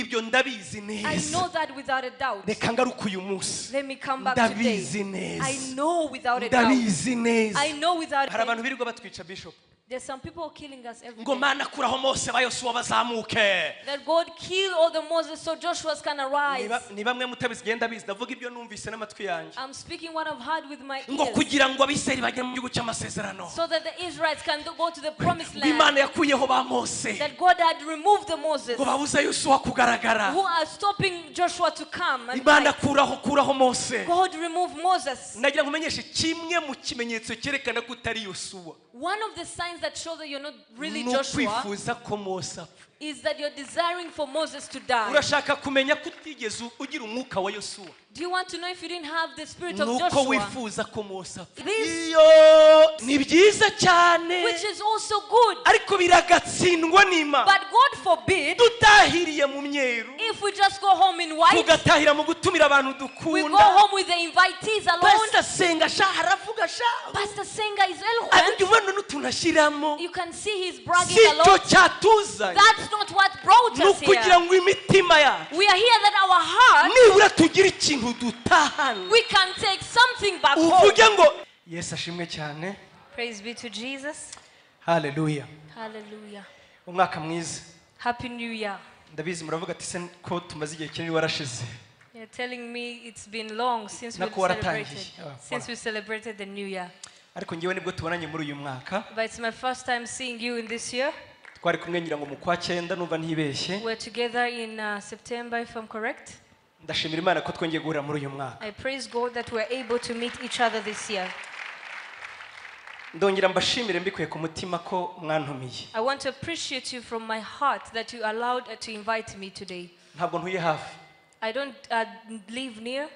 ibyo ndabizi neza. I know that without a doubt. Reka ngaruka uyu munsi. Let me come back today. Ndabizi neza. I know without a doubt. Ndabizi neza. I know without a doubt. Hari abantu birirwa batwica Bishop. There's some people killing us every Ngo day. Mana kuraho Mose ba Yosuwa bazamuke. That God kill all the Moses so Joshua's can arise. Ni bamwe mutabizi genda bizi ndavuga ibyo numvise n'amatwi yanjye. I'm speaking what I've heard with my Ngo ears. kugira ngo abiseri bajye mu gihugu cy'amasezerano. So that the Israelites can go to the promised land. Imana yakuyeho ba Mose. That God had removed the Moses. Ngo babuze Yosuwa kugaragara. Who are stopping Joshua to come and Imana fight. kuraho Mose. God removed Moses. Nagira ngo umenyeshe kimwe mu kimenyetso cyerekana ko utari Yosuwa. One of the signs that show that you're not really No Joshua kwifuza ko Mose apfa. is that you're desiring for Moses to die. Urashaka kumenya ko utigeze ugira umwuka wa Yosuwa. Do you want to know if you didn't have the spirit of Nuko Joshua? wifuza ko Mose apfa. This, Ni byiza cyane. which is also good. Ariko biragatsindwa n'Imana. But God forbid Dutahiriye mu myeru. if we just go home in white, Tugatahira mu gutumira abantu we go dukunda. home with the invitees alone. Pastor Senga sha haravuga sha. Pastor Senga is Ariko eloquent. ubona n'utunashiramo. You can see he's bragging a SICYO lot. cyatuzanye. That's not what brought us Nukugira here. ngo imitima yacu We are here that our heart, nibura tugira ikintu dutahana. we can take something back home. Uvuge ngo Yesu ashimwe cyane. Praise be to Jesus. Hallelujah. Hallelujah. Umwaka mwiza. Happy New Year. Ndabizi muravuga ati se ko tumaze igihe kinini warashize. You're telling me it's been long since we Nako waratangiye. celebrated the New Year. Ariko ngewe nibwo tubonanye muri uyu mwaka. But it's my first time seeing you in this year. Twari kumwe ngira ngo mu kwa 9 numva ntibeshye. We're together in September, if I'm correct. Ndashimira Imana ko twongeye guhura muri uyu mwaka. I praise God that we're able to meet each other this year. Ndongera mbashimire mbikuye ku mutima ko mwantumiye. I want to appreciate you from my heart that you allowed to invite me today. Ntabwo ntuye hafi. I don't live near.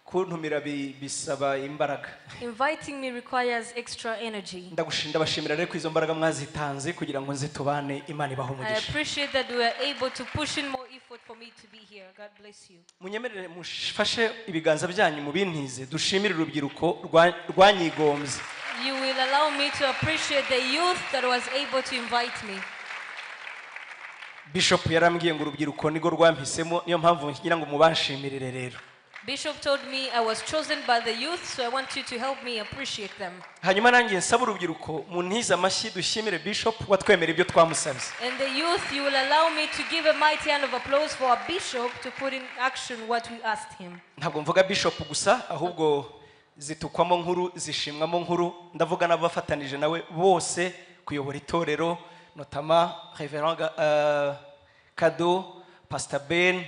Kuntumira bisaba imbaraga. Inviting me requires extra energy. Ndabashimira rero ko izo mbaraga mwazitanze kugira ngo nze tubane Imana ibaho I umugisha. appreciate that we are able to push in more effort for me to be here. God bless you. Munyemerere mufashe ibiganza byanyu mu bintize dushimire urubyiruko rwanyigombye. You will allow me to appreciate the youth that was able to invite me. Bishop yarambwiye ngo urubyiruko nigo rwampisemo niyo mpamvu ngira ngo mubanshimirire rero. Bishop told me I was chosen by the youth, so I want you to help me appreciate them. Hanyuma nanjye nsaba urubyiruko muntize amashyi dushimire Bishop watwemera ibyo twamusabye. And the youth, you will allow me to give a mighty hand of applause for our bishop to put in action what we asked him. Ntabwo mvuga Bishop gusa ahubwo zitukwamo nkuru zishimwamo nkuru ndavuga n'abafatanije nawe bose kuyobora itorero notama Reverend Kado, Pastor Ben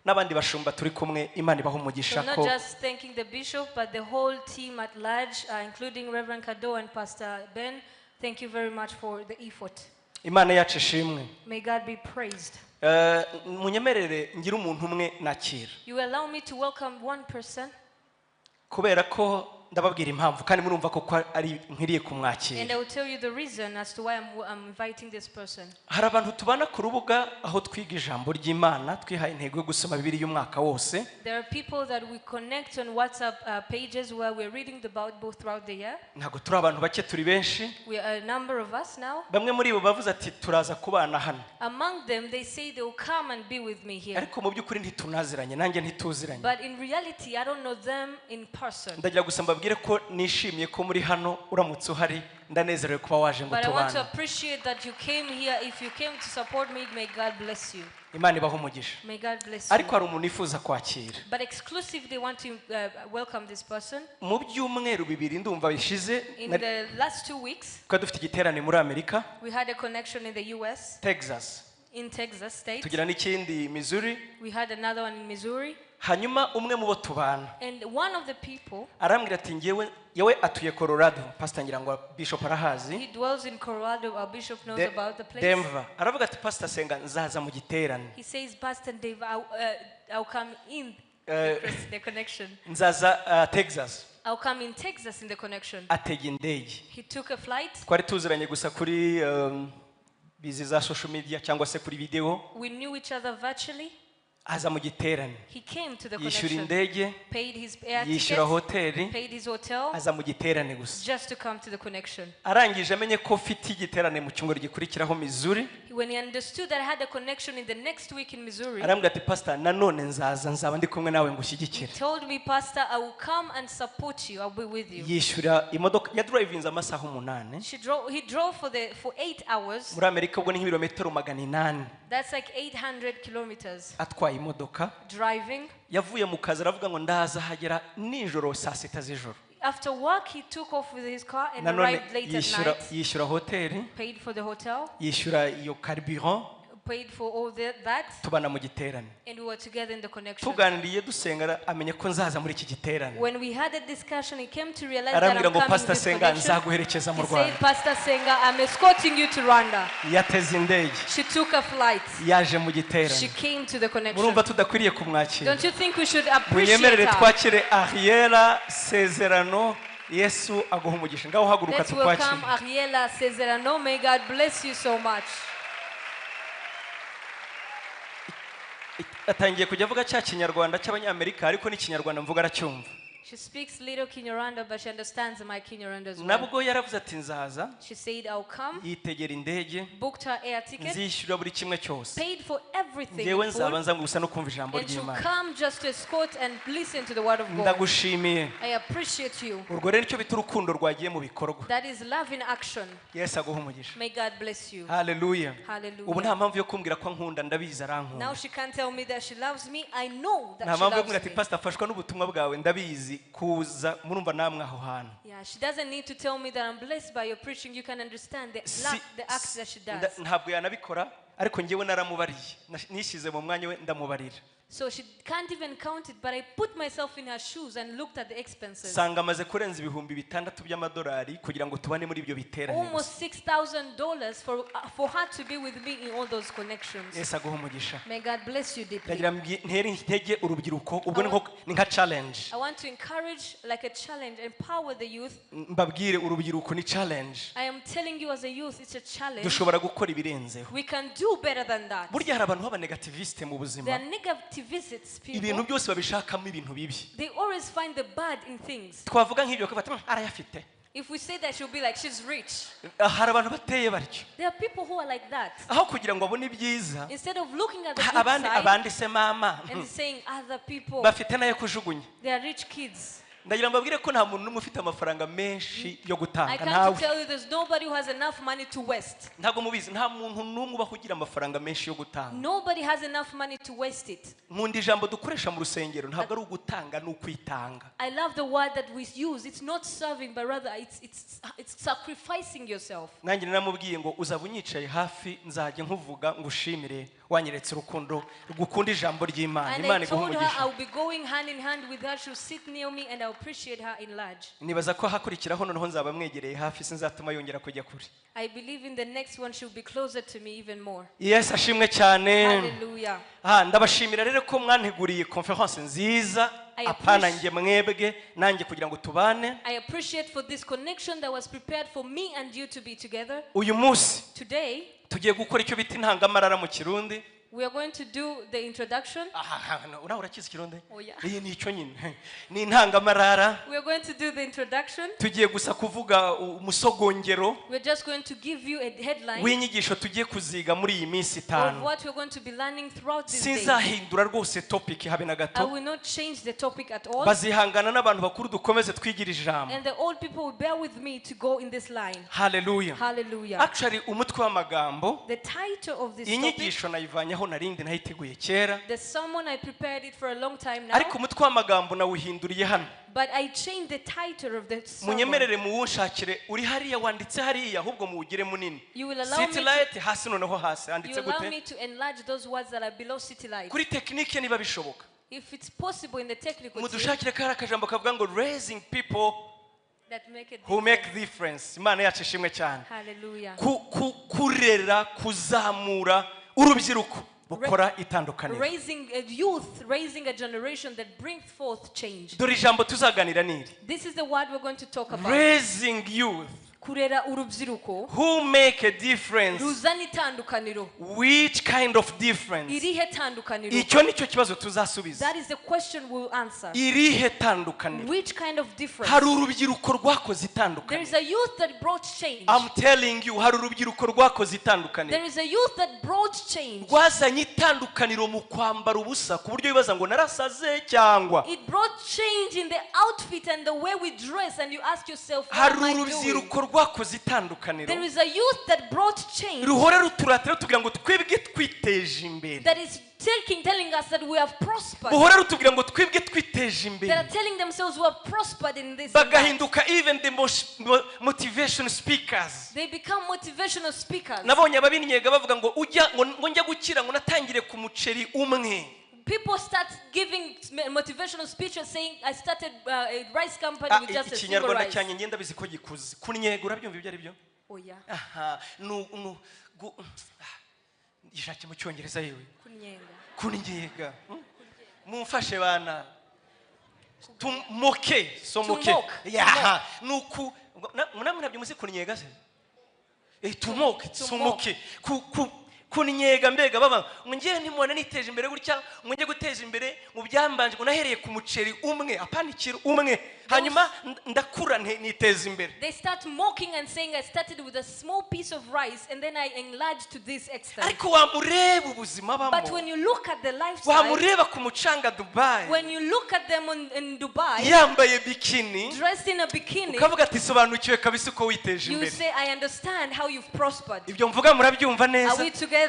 n'abandi bashumba turi kumwe Imana ibaho umugisha So ko not just thanking the bishop, but the whole team at large, including Reverend Kado and Pastor Ben. Thank you very much for the effort. Imana yacu ishimwe. May God be praised. Munyemerere ngira umuntu umwe nakira. You allow me to welcome one person. Kubera ko ndababwira impamvu kandi murumva ko ari nkwiriye kumwakira. And I will tell you the reason as to why I'm inviting this person. Hari abantu tubana ku rubuga aho twiga ijambo ry'Imana twihaye intego yo gusoma Bibiliya umwaka wose. There are people that we connect on WhatsApp pages where we're reading the Bible throughout the year. Ntabwo turi abantu bake turi benshi. We are a number of us now. Bamwe muri bo bavuze ati turaza kubana hano. Among them, they say they will come and be with me here. Ariko mu by'ukuri ntitunaziranye nanjye ntituziranye. But in reality, I don't know them in person. Ndagira gusa mbabwire ko nishimiye ko muri hano uramutse uhari ndanezerewe kuba waje ngo But I want to tubane. appreciate that you came here. If you came to support me, may God bless you. Imana ibaho umugisha. May God bless you. Ariko hari umuntu ifuza kwakira. But exclusively want to welcome this person. Mu byumweru bibiri ndumva bishize In the last 2 weeks, ko dufite igiterane muri Amerika, we had a connection in the US, Texas. in Texas State. Tugira n'ikindi Missouri. We had another one in Missouri. Hanyuma umwe mu bo tubana And one of the people, arambwira ati yewe atuye Colorado. Pastor ngira ngo Bishop arahazi. he dwells in Colorado. Our bishop knows about the place. Denver. Aravuga ati Pastor Senga nzaza mu giterane. He says, Pastor Dave, I'll come in the connection. Nzaza Texas. I'll come in Texas in the connection. Atega indege. He took a flight. Twari tuziranye gusa kuri bizi za social media cyangwa se kuri video. We knew each other virtually. Aza mu giterane. He came to the Yishyura connection. indege. Paid his air Yishyura tickets. hoteli. Paid his hotel. Aza mu giterane gusa. Just to come to the connection. Arangije amenye ko fiti igiterane mu cyumweru gikurikiraho Missouri. when he understood that I had a connection in the next week in Missouri, arambwira ati pastor nanone nzaba ndi kumwe nawe ngushyigikire. he told me, Pastor, I will come and support you. I'll be with you. yishyura imodoka ya drivinze amasaha 8. He drove for 8 hours. muri Amerika ubwo ni nk'ibirometero 800. That's like 800 kilometers. atwaye imodoka Driving. yavuye mu kazi aravuga ngo ndaza hagera nijoro saa 6 z'ijoro. After work, he took off with his car and nanone arrived late at night. yishyura hoteli, Paid for the hotel, yishyura iyo carburant, paid for all that, tubana mu giterane. and we were together in the connection. tuganiriye dusenga amenye ko nzaza muri iki giterane. When we had a discussion, he came to realize that arambwira I'm ngo coming pastor this Senga connection. nzaguherekeza mu He Rwanda. said, Pastor Senga, I'm escorting you to Rwanda. yateze indege, She took a flight. yaje mu She giterane. came to the connection. murumva tudakwiriye kumwakira. Don't you think we should appreciate munyemerere her? twakire Ariela Sezerano. Yesu aguha umugisha. ngaho haguruka Let's welcome tukwakire. Ariela Sezerano. May God bless you so much. atangiye kujya avuga cya kinyarwanda cy'abanyamerika ariko ni kinyarwanda mvuga aracyumva. She speaks little Kinyarwanda, but she understands my Kinyarwanda as well. nabwo yaravuze ati nzaza, She said, I'll come. yitegera indege, Booked her air ticket. nzishyura buri kimwe cyose. Paid for everything. ngewe in full, nzaba nza gusa no kumva ijambo and to ry'Imana. come just to escort and listen to the word of God. ndagushimiye. I appreciate you. urwo rero nicyo bita urukundo rwagiye mu bikorwa. That is love in action. Yesu aguha umugisha. May God bless you. haleluya. Hallelujah. ubu nta mpamvu yo kumbwira ko nkunda, ndabizi arankunda. Now she can't tell me that she loves me. I know that nta she mpamvu yo loves kumbwira ati me. pastor afashwa n'ubutumwa bwawe, ndabizi kuza murumva namwe aho hantu. Yeah, she doesn't need to tell me that I'm blessed by your preaching. You can understand the acts that she does. ntabwo yanabikora ariko ngewe naramubariye, nishyize mu mwanya we ndamubarira. So she can't even count it, but I put myself in her shoes and looked at the expenses. sanga amaze kurenza $6,000 by'amadolari kugira ngo tubane muri ibyo biterane. Almost $6,000 for her to be with me in all those connections. Yesu aguha umugisha. May God bless you deeply. ndagira ntere intege urubyiruko, ubwo ni nka challenge. I want to encourage, like a challenge, empower the youth. mbabwire urubyiruko ni challenge. I am telling you as a youth, it's a challenge. dushobora gukora ibirenzeho. We can do better than that. burya hari abantu b'abanegativiste mu There buzima, are negative visits, ibintu people. byose babishakamo ibintu bibi. They always find the bad in things. twavuga nk'ibyo bakafata arayafite. If we say that, she'll be like, she's rich. hari abantu bateye batyo, There are people who are like that. aho kugira ngo abone ibyiza Instead of looking at the good abandi side se mama and saying other people, bafite nayo kujugunya. they are rich kids. ndagira mbabwire ko nta muntu n'umwe ufite amafaranga menshi yo I gutanga. come to ntawe, tell you there's nobody who has enough money to waste. ntabwo mubizi, nta muntu n'umwe ubaho ugira amafaranga menshi yo gutanga. Nobody has enough money to waste it. nkunda ijambo dukoresha mu rusengero, ntabwo ari ugutanga, ni ukwitanga. I love the word that we use. It's not serving, but rather it's sacrificing yourself. nanjye namubwiye ngo uzaba unyicaye hafi, nzajya nkuvuga ngushimire wanyeretse urukundo rugukunda ijambo ry'Imana. And Imana I iguhe told her umugisha. I'll be going hand in hand with her. She'll sit near me and I'll appreciate her in large. nibaza ko hakurikiraho noneho nzaba mwegereye hafi, sinzatuma yongera kujya kure. I believe in the next one she'll be closer to me even more. Yesu ashimwe cyane. Hallelujah. ndabashimira rero ko mwanteguriye conference nziza, apana nge mwebwe nanjye kugira ngo tubane. I appreciate for this connection that was prepared for me and you to be together. uyu munsi Today, tugiye gukora icyo bita intangamarara mu Kirundi. we are going to do the introduction. Uraho urakizi Kirundi? Oh, yeah. iyi ni icyo nyine, ni intangamarara. We are going to do the introduction. tugiye gusa kuvuga umusogongero We're just going to give you a headline w'inyigisho tugiye kuziga muri iyi minsi of 5. what we're going to be learning throughout this day. sinzahindura rwose topic habe na I gato. will not change the topic at all. bazihangana n'abantu bakuru dukomeze twigira ijambo. And the old people will bear with me to go in this line. haleluya. Hallelujah. actually umutwe w'amagambo, The title of this iyi topic, nyigisho nayivanyeho narindi nayiteguye kera, the sermon, I prepared it for a long time now, ariko umutwe w'amagambo nawuhinduriye hano. but I changed the title of the sermon. munyemerere muwunshakire, uri hariya wanditse hariya, ahubwo muwugire munini. You will allow me City to, Light hasi, noneho hasi you handitse allow gute? me to enlarge those words that are below city light. kuri tekinike niba bishoboka If it's possible in the technical team, mudushakire kari akajambo kavuga ngo raising people that make it who make difference. Imana yacu ishimwe cyane. Hallelujah. kurera, kuzamura urubyiruko bukora itandukaniro. Raising a youth, raising a generation that brings forth change. dore ijambo tuzaganira niri This is the word we're going to talk about. raising youth kurera urubyiruko who make a difference. ruzana itandukaniro. Which kind of difference? Irihe tandukaniro? Icyo nicyo kibazo tuzasubiza. That is the question we'll answer. Irihe tandukaniro? Which kind of difference? Hari urubyiruko rwakoze itandukaniro. There is a youth that brought change. I'm telling you, hari urubyiruko rwakoze itandukaniro. There is a youth that brought change. Rwazanye itandukaniro mu kwambara ubusa ku buryo bibaza ngo narasaze cyangwa. It brought change in the outfit and the way we dress, and you ask yourself, what Hari am I doing? urubyiruko rwakoze itandukaniro. There is a youth that brought change. Ruhora ruturatira tugira ngo twebwe twiteje imbere. That is telling us that we have prospered. Buhora rutubwira ngo twebwe twiteje They imbere. are telling themselves we have prospered in this. And that. Bagahinduka even the most motivation speakers. They become motivational speakers. Nabonye ababinyega bavuga ngo ujya ngo njya gukira ngo natangire ku muceri umwe. People start giving motivational speeches saying, I started a rice company with just a single Ikinyarwanda rice. cyanjye ngenda bizi ko gikuze. Kunyega urabyumva ibyo ari byo? Oya. Aha, gishake mu cyongereza yewe. Kunyega. Mumfashe bana. Tumoke, so moke. Yeah. Nuku munamwe nabyo muzi kunyega se? Tumoke, sumoke. Kunyega mbega baba ngiye ntimubona niteje imbere gutya ngiye guteza imbere mu byambanje ngo nahereye ku muceri umwe apanikira umwe hanyuma ndakura niteza imbere. They start mocking and saying I started with a small piece of rice and then I enlarged to this extent. Ariko wamureba ubuzima bamo. But when you look at the lifestyle, wamureba ku mucanga Dubai, when you look at them in Dubai, yambaye bikini, dressed in a bikini, ukavuga ati sobanukiwe kabisa uko witeje you imbere. say I understand how you've prospered. Ibyo mvuga murabyumva neza. Are we together?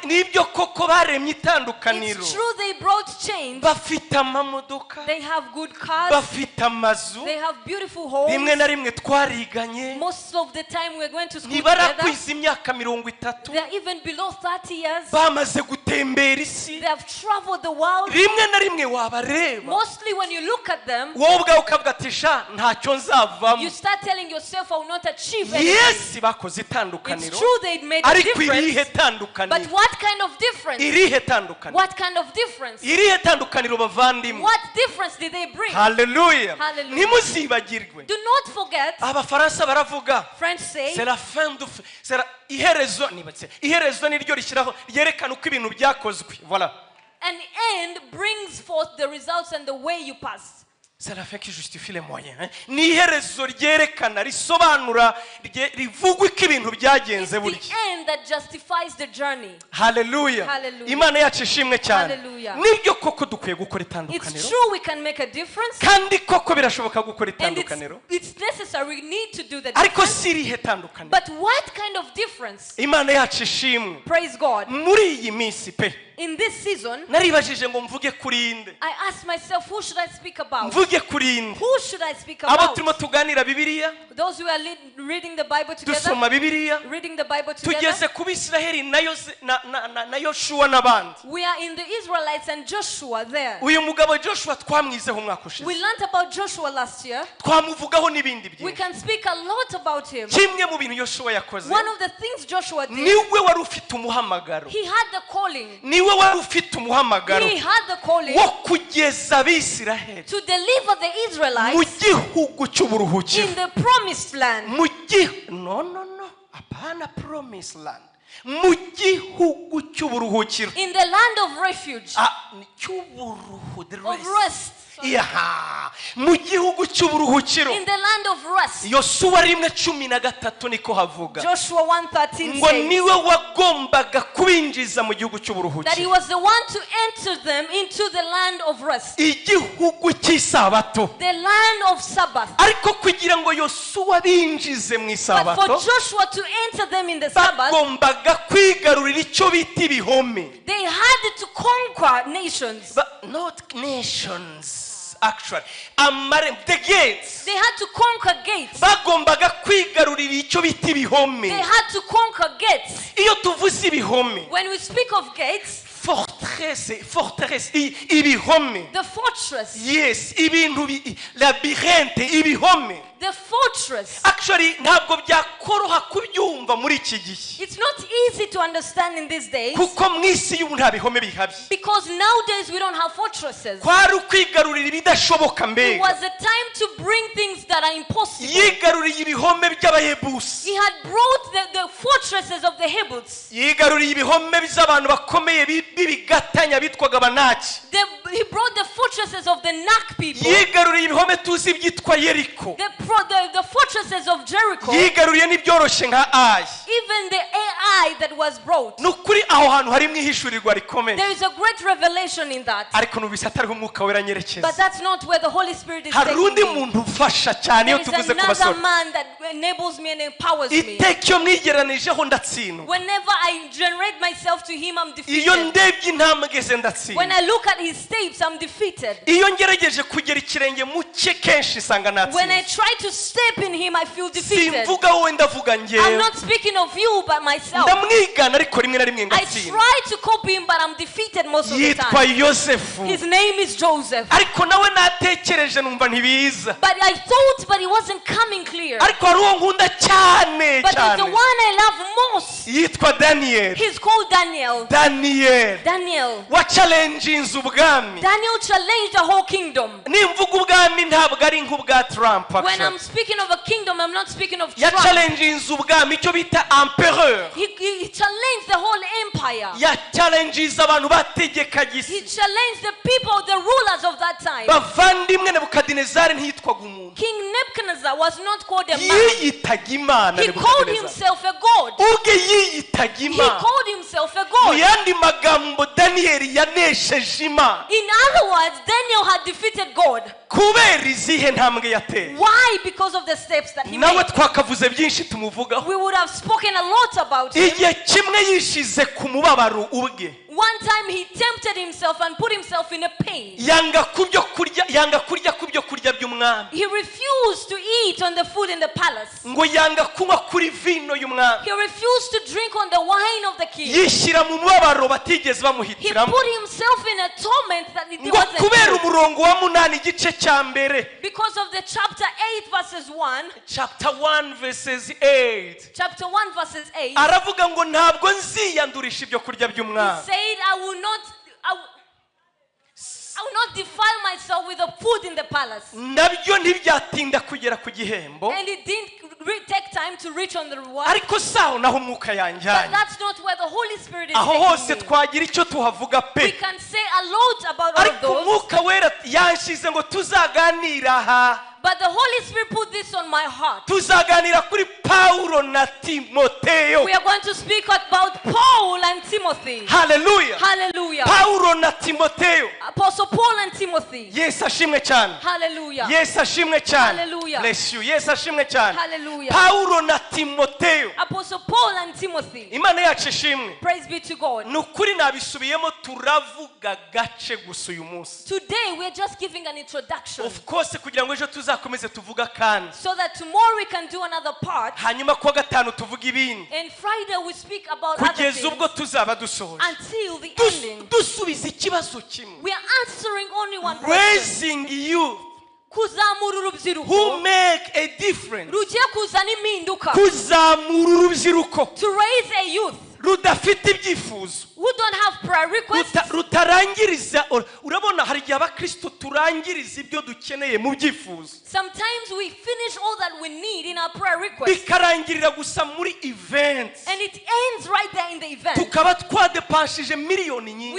Nibyo koko baremye itandukaniro. It's true they brought change. Bafite amamodoka, They have good cars, bafite amazu, they have beautiful homes. rimwe na rimwe twariganye, Most of the time we're going to school together. ntibarakwiza imyaka 30, They're even below 30 years. bamaze gutembera isi. They have traveled the world. Rimwe na rimwe wabareba, Mostly when you look at them, wowe ubwawe ukavuga ati sha ntacyo nzavamo. you start telling yourself I will not achieve anything. Yes, bakoze It's itandukaniro. true they made a Ariko irihe difference. tandukaniro? But what kind of difference? Irihe tandukaniro? What kind of difference? Irihe tandukaniro bavandimwe? What difference did they bring? Hallelujah. Hallelujah. Ntimuzibagirwe. Do not forget, Abafaransa baravuga French say, c'est la fin du iherezo nibatse. Iherezo niryo rishyiraho ryerekana uko ibintu byakozwe. Voilà. an end brings forth the results and the way you pass. C'est la fin qui justifie les moyens. Ni iherezo ryerekana risobanura rivugwa ko ibintu byagenze burya. It's the end that justifies the journey. Hallelujah. Hallelujah. Imana yacu ishimwe cyane. Hallelujah. Nibyo koko dukwiye gukora It's itandukaniro. true we can make a difference. Kandi koko birashoboka gukora And itandukaniro. it's necessary. We need to do that. Ariko si irihe tandukaniro. But what kind of difference? Imana yacu ishimwe. Praise God. Muri iyi minsi pe. In this season, Naribajije ngo mvuge kuri inde. I asked myself, who should I speak about? Mvuge kuri inde. Who should I speak Abo about? turimo tuganira Bibiliya, Those who are reading the Bible together, dusoma Bibiliya, reading the Bible together. tugeze ku Bisiraheli na Yoshuwa n'abandi. We are in the Israelites and Joshua there. Uyu mugabo Joshua twamwizeho umwaka ushize. We learned about Joshua last year. Twamuvugaho n'ibindi We byinshi. can speak a lot about him. Kimwe mu bintu Yoshua yakoze, One of the things Joshua did, niwe wari ufite umuhamagaro. he had the calling. Niwe wari ufite umuhamagaro He had the calling wo kugeza Abisiraheli to deliver the mu Israelites gihugu cy'uburuhukiro. in the promised land. No, apana promised land. Mu gihugu cy'uburuhukiro. In the land of refuge, Cy'uburuhu, the of rest. Yeah. Mu gihugu cy'uburuhukiro. In the land of rest. Yosuwa 1:13 niko havuga. Joshua 1:13 Ngo says niwe wagombaga kubinjiza mu gihugu that he cy'uburuhukiro. was the one to enter them into the land of rest, Igihugu cy'isabato. the land of Sabbath. Ariko kugira ngo Yosuwa binjize mu But for isabato, Joshua to enter them in the Sabbath, bagombaga kwigarurira icyo bita ibihome. they had to conquer nations. But not nations, actually. The gates. They had to conquer gates. Bagombaga kwigarurira icyo bita ibihome. They had to conquer gates. Iyo tuvuze ibihome, When we speak of gates, forteresse, ibihome. the fortress, Yes, ibintu labyrinthe, ibihome. the fortress. Actually ntabwo byakoroha kubyumva muri iki gihe. It's not easy to understand in these days. Kuko mwisi y'ubu nta bihome bihabye. Because nowadays we don't have fortresses. Kwari ukwigarurira ibidashoboka It mbega. was a time to bring things that are impossible. Yigaruriye ibihome by'abayebusi. He had brought the fortresses of the Hebuds. Yigaruriye ibihome by'abantu bakomeye bibigatanya bitwaga Abanaki. He brought the fortresses of the Nak people. Yigaruriye ibihome tuzi byitwa Yeriko. The fortresses of Jericho. Yigaruriye n'ibyoroshye nka Ai. Even the AI that was brought. Nukuri aho hantu hari mwihishurirwa rikomeye. There is a great revelation in that. Ariko nubisa atari umwuka wera nyerekeza. But that's not where the Holy Spirit is taking me. Harundi muntu ufasha cyane iyo tuvuze ku basore. There is another man that enables me and empowers me. Itekyo mwigeranijeho ndatsindwa. Whenever I generate myself to him, I'm defeated. Iyo ndebye intambwe ze ndatsindwa. When I look at his steps, I'm defeated. Iyo ngerageje kugera ikirenge mu cye kenshi sanga natsindwa. When I try to step in him, I feel defeated. Simvuga wowe ndavuga njyewe. I'm not speaking of you but myself. Ndamwigana ariko rimwe na rimwe I ngatsindwa. try to copy him but I'm defeated most of the Yitwa time. Yosefu. His name is Joseph. Ariko nawe natekereje numva ntibiza. But I thought, but it wasn't coming clear. Ariko hari uwo nkunda cyane But there's the cyane. one I love most. Yitwa Daniel. He's called Daniel. Daniel. Wa challenge inzu ubwami. Daniel challenged the whole kingdom. Nimvuga ubwami ntabwo ari nk'ubwa Trump. When I'm speaking of a kingdom, I'm not speaking of Ya Trump. challenge inzu ubwami icyo bita empereur. He challenged the whole empire. Ya challenge abantu bategeka He gisi. challenged the people, the rulers of that time. Bavandimwe Nebukadinezari ntiyitwaga umuntu. King Nebuchadnezzar was not called a man. Yiyitaga Imana. He called himself a god. Ubwe yiyitaga He Imana. called himself a Mu god. yandi magambo Daniel yanesheje Imana. In other words, Daniel had defeated God. Kubera izihe ntambwe yateye. Why? Because of the steps that he Nawe made. twakavuze byinshi tumuvugaho. We would have spoken a lot about him. Igihe kimwe yishize ku mubabaro ubwe. One time he tempted himself and put himself in a pain. Yanga kurya kubyo kurya by'umwami. He refused to eat on the food in the palace. Ngo yanga kunywa kuri vino y'umwami. He refused to drink on the wine of the king. Yishyira mu mubabaro batigeze He bamuhitiramo. put himself in a torment that it Ngo wasn't kubera due. umurongo wa 8 igice cya mbere. Because of the chapter 8 verses 1. Chapter 1 verses 8. Chapter 1 verses 8. Aravuga ngo ntabwo nziyandurisha ibyo kurya He by'umwami. said, I will not defile myself with the food in the palace. Nabyo ntibyatinda kugera ku gihembo. And it didn't take time to reach on the reward. Ariko saho naho umwuka But yanjyanye. that's not where the Holy Spirit is Aho hose taking me. twagira icyo tuhavuga We pe. can say a lot about all of Ariko those. umwuka wera yanshize ngo tuzaganira aha. But the Holy Spirit put this on my heart. Tuzaganira kuri Paulo na Timoteyo. We are going to speak about Paul and Timothy. Hallelujah. Hallelujah. Paulo na Timoteyo. Apostle Paul and Timothy. Yesu ashimwe cyane. Hallelujah. Yesu ashimwe cyane. Hallelujah. Bless you. Yesu ashimwe cyane. Hallelujah. Paulo na Timoteyo. Apostle Paul and Timothy. Imana yacu ishimwe. Praise be to God. Nukuri nabisubiyemo turavuga gace gusa uyu munsi. Today we are just giving an introduction. Of course kugira ngo ejo tuzakomeze tuvuga kandi. So that tomorrow we can do another part. Hanyuma kuwa gatanu tuvuga ibindi. And Friday we speak about other Kugeza things. ubwo tuzaba dusohoje. Until the ending. Dusubiza ikibazo kimwe. We are answering only one question. Raising you Kuzamura urubyiruko. who make a difference. Rugiye kuzana impinduka. Kuzamura urubyiruko. To raise a youth Rudafite ibyifuzo. who don't have prayer requests. Rutarangiriza. Urabona hari igihe abakristo turangiriza ibyo dukeneye mu byifuzo. Sometimes we finish all that we need in our prayer requests. Bikarangirira gusa muri events. And it ends right there in the event. Tukaba twadepashije miliyoni nyinshi.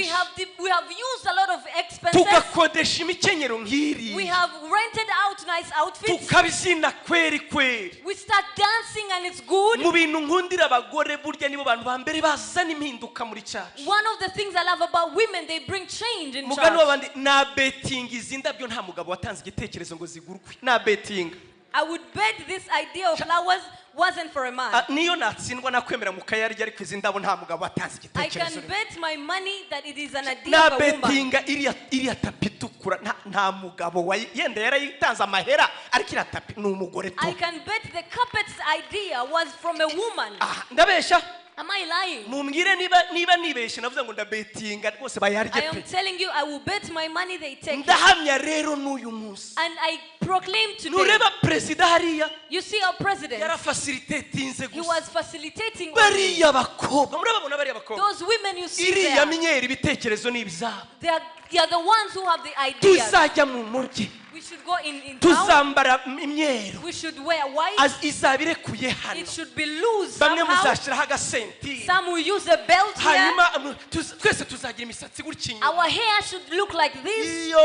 We have used a lot of expenses. Tugakodesha imikenyero nk'iri. We have rented out nice outfits. Tukabyina kweri kweri. We start dancing and it's good. Mu bintu nkundira abagore burya nibo bantu ba mbere bazana impinduka muri church. One of the things I love about women, they bring change in Mugani church. wabandi na betting izi ndabyo nta mugabo watanze igitekerezo ngo zigurwe. Na betting. I would bet this idea of flowers wasn't for a man. Niyo natsindwa nakwemera mu kayarya ariko izi ndabo nta mugabo watanze I igitekerezo. can bet my money that it is an idea Na of a woman. bettinga iriya tapi itukura nta mugabo yenda yarayitanze amahera ariko iriya tapi ni umugore tu. I can bet the carpet's idea was from a woman. Ndabesha. Am I lying? Mumbwire niba nibeshe navuze ngo ndabetinga rwose bayarye I am pe. telling you, I will bet my money they take it. Ndahamya rero n'uyu munsi. And I proclaimed today. nureba president hariya You see our president. yarafacilitatinze He gusa was facilitating only. bariya bakobwa murababona bariya bakobwa Those women you see iriya there. myeri ibitekerezo ni ibizabo They are the ones who have the ideas. tuzajya mu mujyi We should go in town. tuzambara imyeru We should wear white. izaba irekuye hano It should be loose bamwe somehow. muzashyiraho agasentiri Some will use a belt here. hanyuma twese tuzagira imisatsi gutya inyuma Our hair should look like this. iyo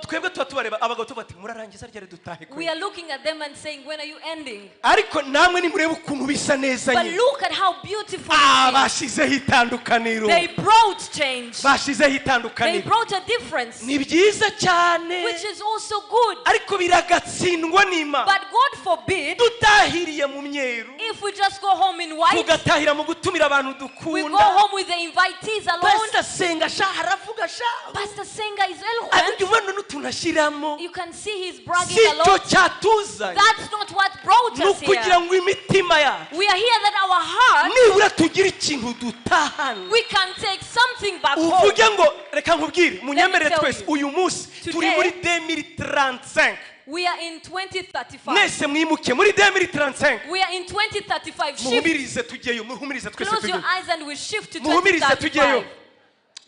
twebwe tuba tubareba abagabo tuba bati murarangiza ryari dutahe We are looking at them and saying, when are you ending? ariko namwe nimurebe ukuntu bisa neza But nyine look at how beautiful it is. bashyizeho itandukaniro They brought change. bashyizeho They itandukaniro brought a difference, ni byiza cyane which is also good. ariko biragatsindwa n'Imana But God forbid dutahiriye mu myeru if we just go home in white, tugatahira mu gutumira abantu we go dukunda home with the invitees alone. Pastor Senga sha haravuga sha Pastor Senga is eloquent. ariko ubona n'utuntu ashyiramo You can see he's bragging si a cyo lot. cyatuzanye That's not what brought ni us ukugira here. ngo imitima yacu We are here that our heart, nibura tugire ikintu dutahana we can take something back home. uvuge ngo reka nkubwire munyemerere tell twese you. uyu munsi Today, turi muri 2035 We are in 2035. mwese mwimuke muri 2035 We are in 2035. Shift. muhumirize tugeyo muhumirize twese Close your tugeyo eyes and we shift to muhumirize 2035. tugeyo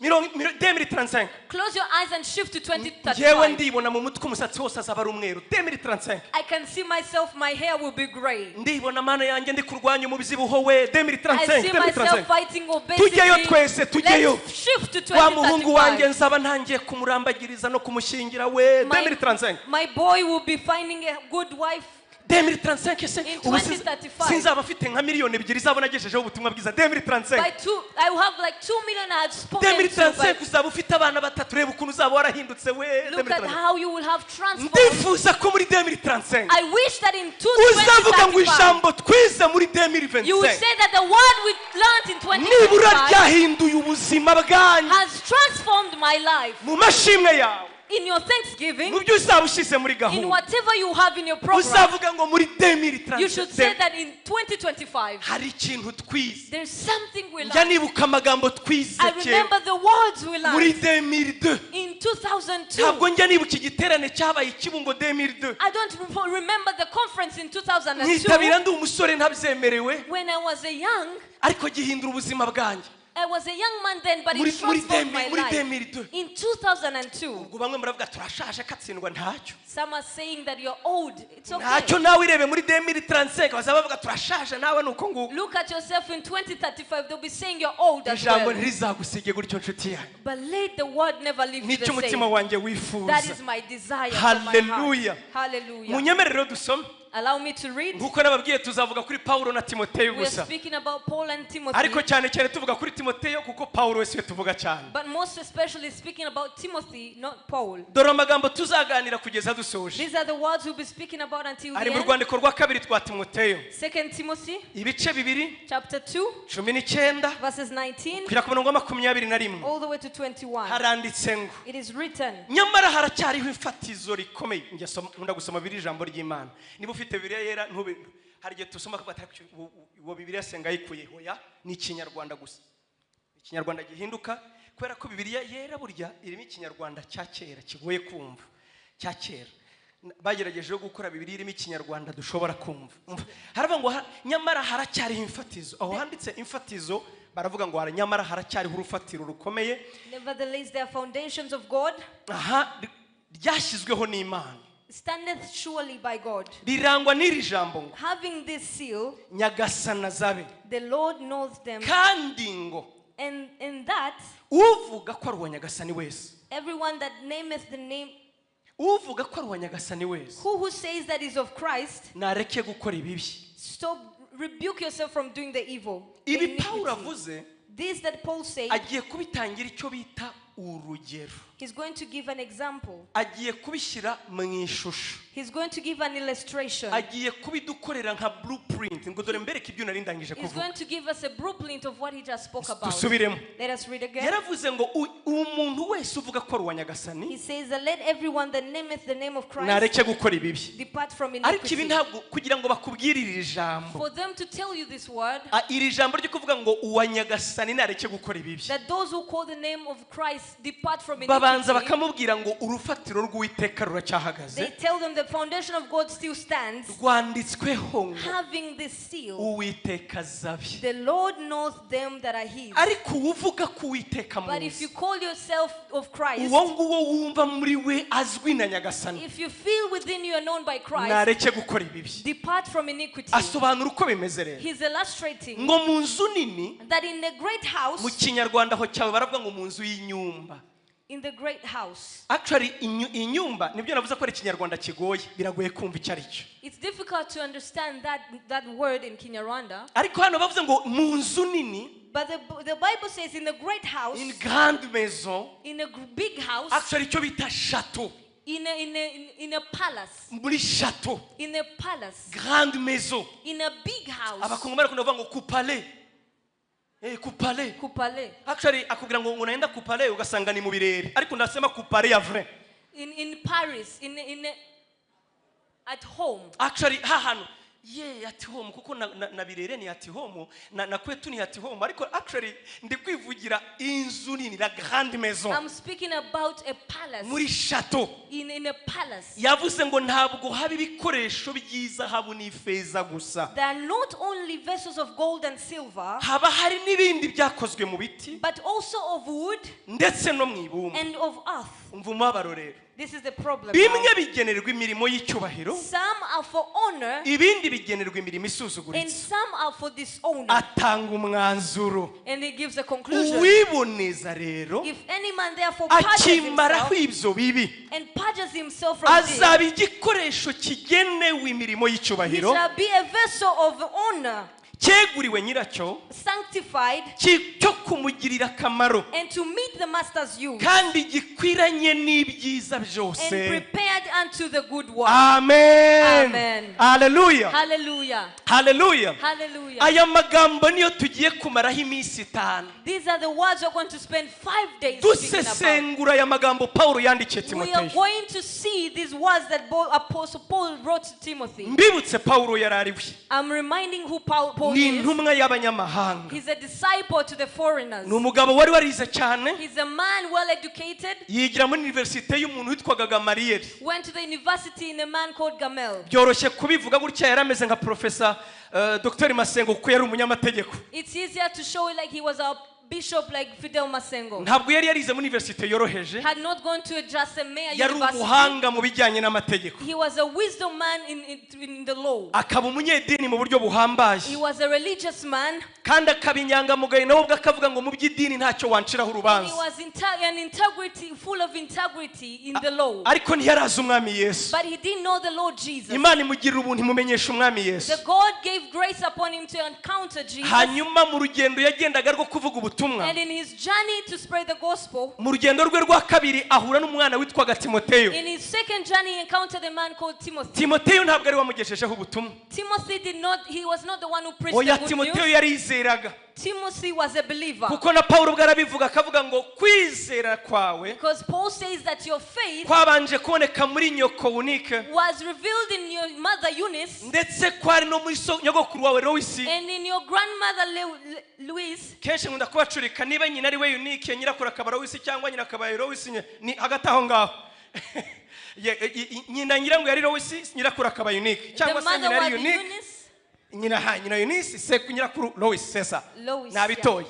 2035 Close your eyes and shift to njyewe 2035. ndibona mu mutwe umusatsi wose azaba ari umweru 2035 I can see myself, my hair will be gray. ndibona mana yanjye ndi kurwanya umubyibuho we I see 2035 myself fighting obesity. tugeyo twese tugeyo Let's shift to wa muhungu wanjye 2035. nzaba ntangiye kumurambagiriza no kumushingira we 2035 My boy will be finding a good wife. 2035 se In ubu 2035. sinzaba afite nka miliyoni ebyiri zabona agejejeho ubutumwa bwiza 2035 I will have like 2 million I have spoken to. 2035 But uzaba ufite abana batatu reba ukuntu uzaba warahindutse we look at 2035 how you will have transformed. ndifuza ko muri 2035 I wish that in uzavuga ngo 2035 ijambo twize muri you will 2025 say that the word we learned in nibura 2025 ryahinduye ubuzima bwanyu has transformed my life. mu mashimwe yawe In your thanksgiving, mu byo uzaba ushyize muri in gahunda whatever you have in your program, uzavuga ngo muri you should say 2035 that in 2025 hari ikintu twize there's something we njya learned. nibuka amagambo twize I kera remember the words we muri learned 2002 in 2002. ntabwo njya nibuka igiterane cyabaye ikibungo 2002 I don't remember the conference in 2002 nyitabira ndi umusore ntabyemerewe when I was a young. ariko gihindura ubuzima bwanjye I was a young man then, but muri it transformed my muri life. 2002 In 2002, ubwo bamwe muravuga turashaje katsindwa ntacyo some are saying that you're old. It's ntacyo okay. nawe irebe muri 2035 bazaba bavuga turashaje nawe nuko nguko Look at yourself in 2035. They'll be saying you're old as ijambo well. ntirizagusige gutyo nshuti yanjye But let the word never leave you nicyo the umutima same. wanjye That wifuza is my desire for my Hallelujah. heart. Hallelujah. munyemerero dusome Allow me to read. nkuko nababwiye tuzavuga kuri Paulo na Timoteyo We are gusa speaking about Paul and Timothy. ariko cyane cyane tuvuga kuri Timoteyo kuko Paulo wese tuvuga cyane But most especially speaking about Timothy, not Paul. dore amagambo tuzaganira kugeza dusoje These are the words we'll be speaking about until ari the mu end. rwandiko rwa kabiri twa Timoteyo 2 Timothy ibice bibiri chapter 2 19 verses 19 kugera ku murongo wa 21 all the way to 21. haranditse ngo It is written, nyamara haracyariho imfatizo rikomeye nkunda gusoma biri ijambo ry'Imana niba ufite Bibiliya yera hari igihe tusoma ko uwo Bibiliya Senga yikuye hoya ni ikinyarwanda gusa ikinyarwanda gihinduka kubera ko Bibiliya yera burya irimo ikinyarwanda cya kera kigoye kumva cya kera bagerageje gukora Bibiliya irimo ikinyarwanda dushobora kumva haravuga ngo nyamara haracyariho imfatizo aho handitse imfatizo baravuga ngo nyamara haracyariho urufatiro rukomeye nevertheless there are foundations of God, aha ryashyizweho n'Imana standeth surely by God. rirangwa n'iri jambo ngo Having this seal, nyagasana zabe the Lord knows them, kandi ngo and in that uvuga ko ari uwa nyagasani wese everyone that nameth the name, uvuga ko ari uwa nyagasani wese who says that is of Christ, nareke gukora ibibi stop, rebuke yourself from doing the evil. ibi iniquity. Paulo avuze This that Paul said, agiye kubitangira icyo bita urugero he's going to give an example. agiye kubishyira mu ishusho He's going to give an illustration. agiye kubidukorera nka blueprint blueprint ngo dore mbereke ibyo nari ndangije He's kuvuga. going to give us a blueprint of what he just spoke about. Dusubiremo. Let us read again. Yaravuze ngo umuntu wese uvuga ko ari uwa Nyagasani He says that let everyone that nameth the name of Christ nareke gukora ibibi. depart from Ariko ibi iniquity. ntabwo kugira ngo bakubwirire iri jambo. For them to tell you this word, Iri jambo ryo kuvuga ngo uwa Nyagasani nareke gukora ibibi. that those who call the name of Christ depart from Babanza iniquity, bakamubwira ngo urufatiro rw'Uwiteka they ruracyahagaze. tell them the foundation of God still stands, Rwanditsweho ngo having this seal. Uwiteka azabe. The Lord knows them that are his. Ariko uvuga ko Uwiteka But if you muzi, call yourself of Christ, uwo nguwo wumva muri we azwi na Nyagasani, if you feel within you are known by Christ, nareke gukora ibibi. depart from iniquity. Asobanura uko bimeze rero. He's illustrating Ngo mu nzu nini, that in the great house, mu Kinyarwanda ho cyawe baravuga ngo mu nzu y'inyumba. in the great house, Actually inyumba nibyo navuze ko ari Kinyarwanda kigoye, biragoye kumva icyo ari cyo. it's difficult to understand that word in Kinyarwanda. Ariko hano bavuze ngo mu nzu nini, But the Bible says in the great house, in grande maison, in a big house, actually icyo bita chateau. in a palace, Muri chateau, in a palace, grande maison. in a big house, Abakongomani bakunda kuvuga ngo kupale. Kupale. kupale. Actually akubwira ngo unaenda kupale ugasanga ni mu birere. Ariko ndasema kupale ya vrai. In Paris, at home. Actually hahano at home kuko na birere ni at home na kwetu ni at home, ariko actually ndi kwivugira inzu nini, la grande maison. I'm speaking about a palace. Muri chateau. In a palace. Yavuze ngo ntabwo haba ibikoresho by'izahabu n'ifeza gusa. There are not only vessels of gold and silver, Haba hari n'ibindi byakozwe mu biti but also of wood ndetse no mu ibumba. and of earth. Umva umubabaro rero. This is the problem. Bimwe bigenerwa imirimo y'icyubahiro, Some are for honor ibindi bigenerwa imirimo and isuzuguritse. some are for dishonor. Atanga umwanzuro. And he gives a conclusion. Uwiboneza rero If any man therefore purges akimaraho himself ibyo bibi, and purges himself from sin, azaba igikoresho kigenewe imirimo he y'icyubahiro, shall be a vessel of honor, cyeguriwe nyiracyo, sanctified, cyo kumugirira akamaro, and to meet the master's use, kandi gikwiranye n'ibyiza and byose. prepared unto the good work. Amen. Amen. Hallelujah. Hallelujah. Hallelujah. Hallelujah. Aya magambo niyo tugiye kumaraho iminsi 5. These are the words we're going to spend 5 days speaking about. Dusesengura aya magambo Paulo yandikiye We are Timoteyo. going to see these words that Apostle Paul wrote to Timothy. Mbibutse Paulo yarariwe. I'm reminding who Paul Ni is. intumwa y'abanyamahanga. He's a disciple to the foreigners. Ni umugabo wari warize cyane. He's a man well educated. Yigira muri universite y'umuntu witwaga Gamariyeli. Went to the university in a man called Gamel. Byoroshye kubivuga gutya yarameze nka Professor Dr. Masengo kuko yari umunyamategeko. It's easier to show it like he was a bishop like Fidel Masengo. Ntabwo yari yarize muri universite yoroheje. Had not gone to just a mere Yari university. umuhanga mu bijyanye n'amategeko. He was a wisdom man in the law. Akaba umunyedini mu buryo buhambaye. He was a religious man. Kandi akaba inyangamugayo nawe ubwo akavuga ngo mu by'idini ntacyo wanciraho He urubanza. was an integrity, full of integrity in the law. Ariko ntiyarazi umwami Yesu. But he didn't know the Lord Jesus. Imana imugirira ubuntu imumenyesha umwami Yesu. The God gave grace upon him to encounter Jesus. Hanyuma mu rugendo yagendaga rwo kuvuga ubutumwa. And in his journey to spread the gospel, Mu rugendo rwe rwa kabiri ahura n'umwana witwaga Timoteyo. in his second journey he encountered a man called Timothy. Timoteyo ntabwo ari wamugeshejeho ubutumwa. Timothy he was not the one who preached Oya, the good Timoteyo news. yarizeraga. Timothy was a believer. Kuko na Paulo ubwo arabivuga akavuga ngo kwizera kwawe Because Paul says that your faith kwabanje kuboneka muri nyoko Unike, was revealed in your mother Eunice ndetse kwari no muri nyogokuru wawe Loisi. and in your grandmother Louise. Kenshi nkunda kubacurika niba nyina ari we Unike, nyirakuru akaba Loisi cyangwa nyina akaba Loisi, ni hagati aho ngaho. Nyina nyirango yari Loisi, nyirakuru akaba Unike, The cyangwa se mother nyina was ari Unike, Eunice. nyina Eunice se nyirakuru Loisi sesa. Lois, Nabitoye.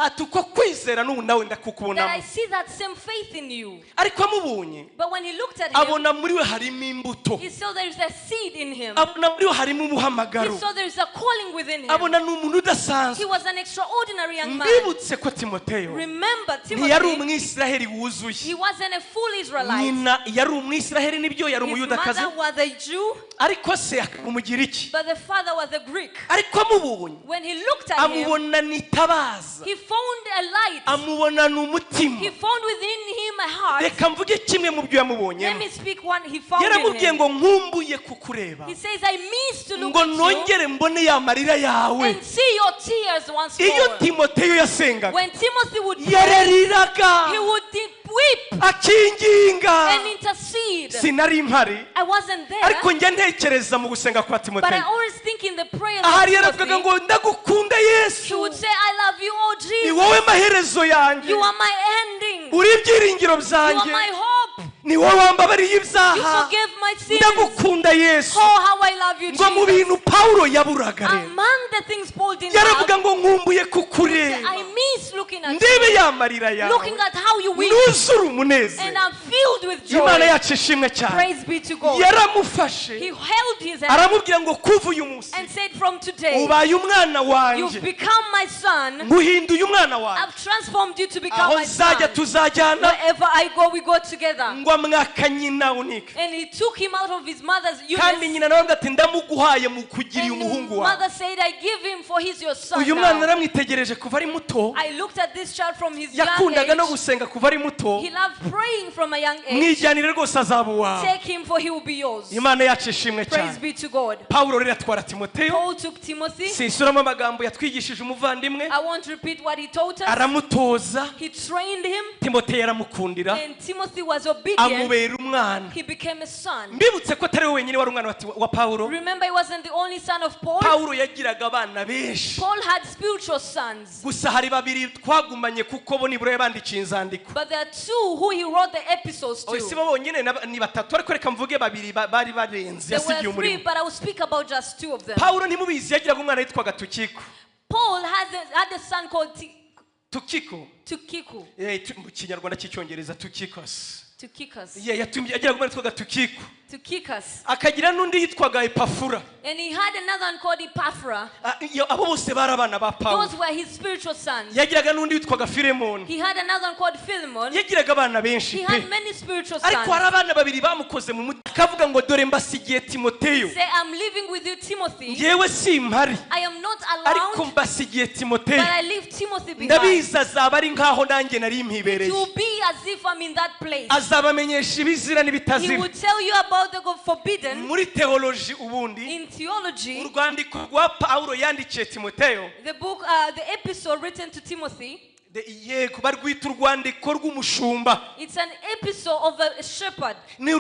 Atuko kwizera n'ubu nawe That I ndakukubonamo. see that same faith in you. Ariko amubonye But when he looked at him, abona muri we harimo imbuto. he saw there is a seed in him. Abona muri we harimo He umuhamagaro. saw there is a calling within him. Abona ni umuntu udasanzwe. He was an extraordinary young man. Mbibutse ko Timoteyo Remember, ntiyari Timothy, umwisiraheli wuzuye. he wasn't a full Israelite. Nyina yari umwisiraheli nibyo, yari His umuyudakazi, mother was a Jew, ariko se akamugira iki? but the father was a Greek. Ariko amubonye When he looked at him, amubona nitabaza, he found a light. amubona n'umutima, He found within in my heart. reka mvuge kimwe mu byo yamubonye. Let me speak one he found in yaramubwiye him. ngo nkumbuye kukureba He says, I miss to look ngo at you nongere mbone ya marira yawe. and see your tears once iyo more. Timoteyo yasengaga When Timothy would pray, yarariraga he would weep akinginga. and intercede. Sinari mpari I wasn't there, ariko njya ntekereza mu gusenga kwa but I Timoteyo. always think in the prayers ahari of yaravugaga Timothy, ngo ndagukunda he Yesu, would say, I love you, oh ni Jesus. wowe maherezo yanjye, You are my ending. uri ibyiringiro You are byanjye, my hope. ni wowe wambabariye You ibyaha, forgive my sins. ndagukunda Yesu. Oh, how I love you, ngo mu Jesus. bintu Pawulo yaburaga rero Among the things Paul didn't yaravuga have, ngo nkumbuye kukureba, I miss looking at ndebe you, ya marira yawe, looking at how you weep, nuzure and umunezero. I'm filled with joy. Imana yacu ishimwe cyane. Praise be to God. yaramufashe He held his hand aramubwira ngo kuva uyu munsi and said, from today, ubaye umwana you've wanjye, become my son. nguhinduye umwana wanjye, I've transformed you to become aho my son. nzajya tuzajyana. Wherever I go, we go together. ngo amwaka nyina unika, And he took him out of his mother's kandi uterus. nyina nawe ngo ati ndamuguhaye mu kugiriye And umuhungu the wawe. mother said, I give him for he's your son uyu mwana now. naramwitegereje kuva ari muto, I looked at this child from his young yakundaga no age. gusenga kuva ari muto. He loved praying from a young age. mwijyanire rwose azaba uwawe. Take him for he will be yours. Imana yacu ishimwe Praise cyane. be to God. Pawulo rero atwara Timoteyo, Paul took Timothy. sinsuramo amagambo yatwigishije umuvandimwe, I won't repeat what he taught us. aramutoza. He trained him, Timoteyo aramukundira, and Timothy was obedient. amubera umwana. He became a son. mbibutse ko atari we wenyine wari umwana wa Pawulo. Remember, he wasn't the only son of Paul. Pawulo yagiraga abana benshi, Paul had spiritual sons, gusa hari babiri twagumanye kuko bo nibura yabandikiye inzandiko. but there are two who he wrote the epistles oya si to. bo bonyine ni batatu, ariko reka mvuge babiri bari barenze There yasigiye were three, umurimo. but I will speak about just two of them. Pawulo ntimubizi yagiraga umwana yitwaga Tukiko. Paul had a son called Tukiko Tukiku. mu kinyarwanda cy'icyongereza Tukikos. Tukikus. yagiraga umwana yitwaga Tukiko. Tukikus. akagira n'undi yitwaga Epafura. And he had another one called Epaphra. abo bose bari abana ba Pawulo. Those were his spiritual sons. yagiraga n'undi yitwaga Filemoni. He had another one called Philemon. yagiraga abana benshi He pe, had many spiritual ariko hari sons. abana babiri bamukoze mu mutima, akavuga ngo dore mbasigiye Timoteyo, Say, I'm living with you, Timothy. ngewe simpari I am not ariko around, mbasigiye but Timoteyo, I leave Timothy behind. ndabizi azaba ari nkaho nanjye nari It mpibereye, will be as if I'm in that place. azabamenyesha ibizira He n'ibitazira. will tell you about the forbidden. muri teoloji ubundi In theology, urwandiko rwa Pawulo yandikiye Timoteyo, the book, the epistle written to Timothy, yego barwita urwandiko rw'umushumba, it's an epistle of a shepherd, ni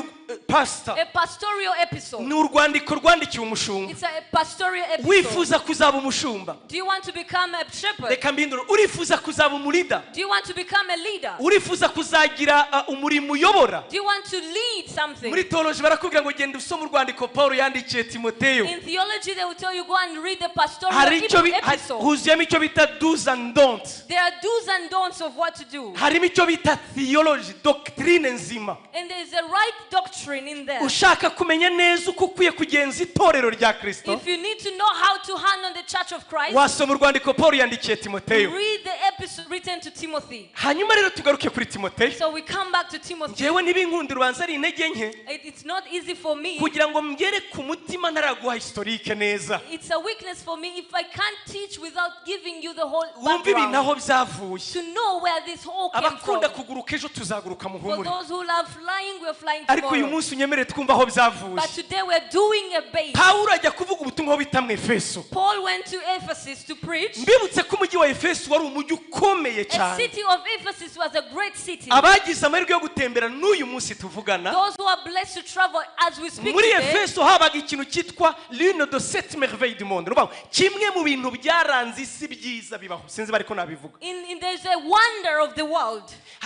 pastor, a pastoral epistle. ni urwandiko rwandikiwe umushumba. It's a pastoral epistle. wifuza kuzaba umushumba, Do you want to become a shepherd? reka mbindure, urifuza kuzaba umurida, Do you want to become a leader? urifuza kuzagira umurimo uyobora. Do you want to lead something? muri teoloji barakubwira ngo genda usome urwandiko Pawulo yandikiye Timoteyo, In theology, they will tell you, go and read the pastoral hari icyo epistle. huzuyemo icyo bita do's and don'ts, There are do's and don'ts of what to do. harimo icyo bita theology, doctrine nzima. And there is a right doctrine in there. ushaka kumenya neza uko ukwiye kugenza itorero rya Kristo, If you need to know how to handle the church of Christ, wasoma urwandiko Pawulo yandikiye Timoteyo. read the epistle written to Timothy. hanyuma rero tugaruke kuri Timoteyo. So we come back to Timothy. ngewe n'ibinkundira ubanza ari intege nke It's not easy for me. kugira ngo mbyere ku mutima ntaraguha historike neza, It's a weakness for me if I can't teach without giving you the whole wumve ibintu aho background. byavuye. To know where this whole came from. abakunda kuguruka ejo tuzaguruka For muhumure, those who love flying, we're flying ariko uyu tomorrow. munsi unyemere twumva aho byavuye. But today we're doing a base. Pawulo ajya kuvuga ubutumwa bita mu Efeso. Paul went to Ephesus to preach. mbibutse ko umujyi wa Efeso wari umujyi ukomeye A cyane, city of Ephesus was a great city. abagize amahirwe yo gutembera n'uyu munsi tuvugana, Those who are blessed to travel as we speak muri today, Efeso habaga ikintu cyitwa l'une de sept merveilles du monde, rubaho kimwe mu bintu byaranze isi byiza bibaho, sinzi bariko nabivuga. there's a wonder of the world.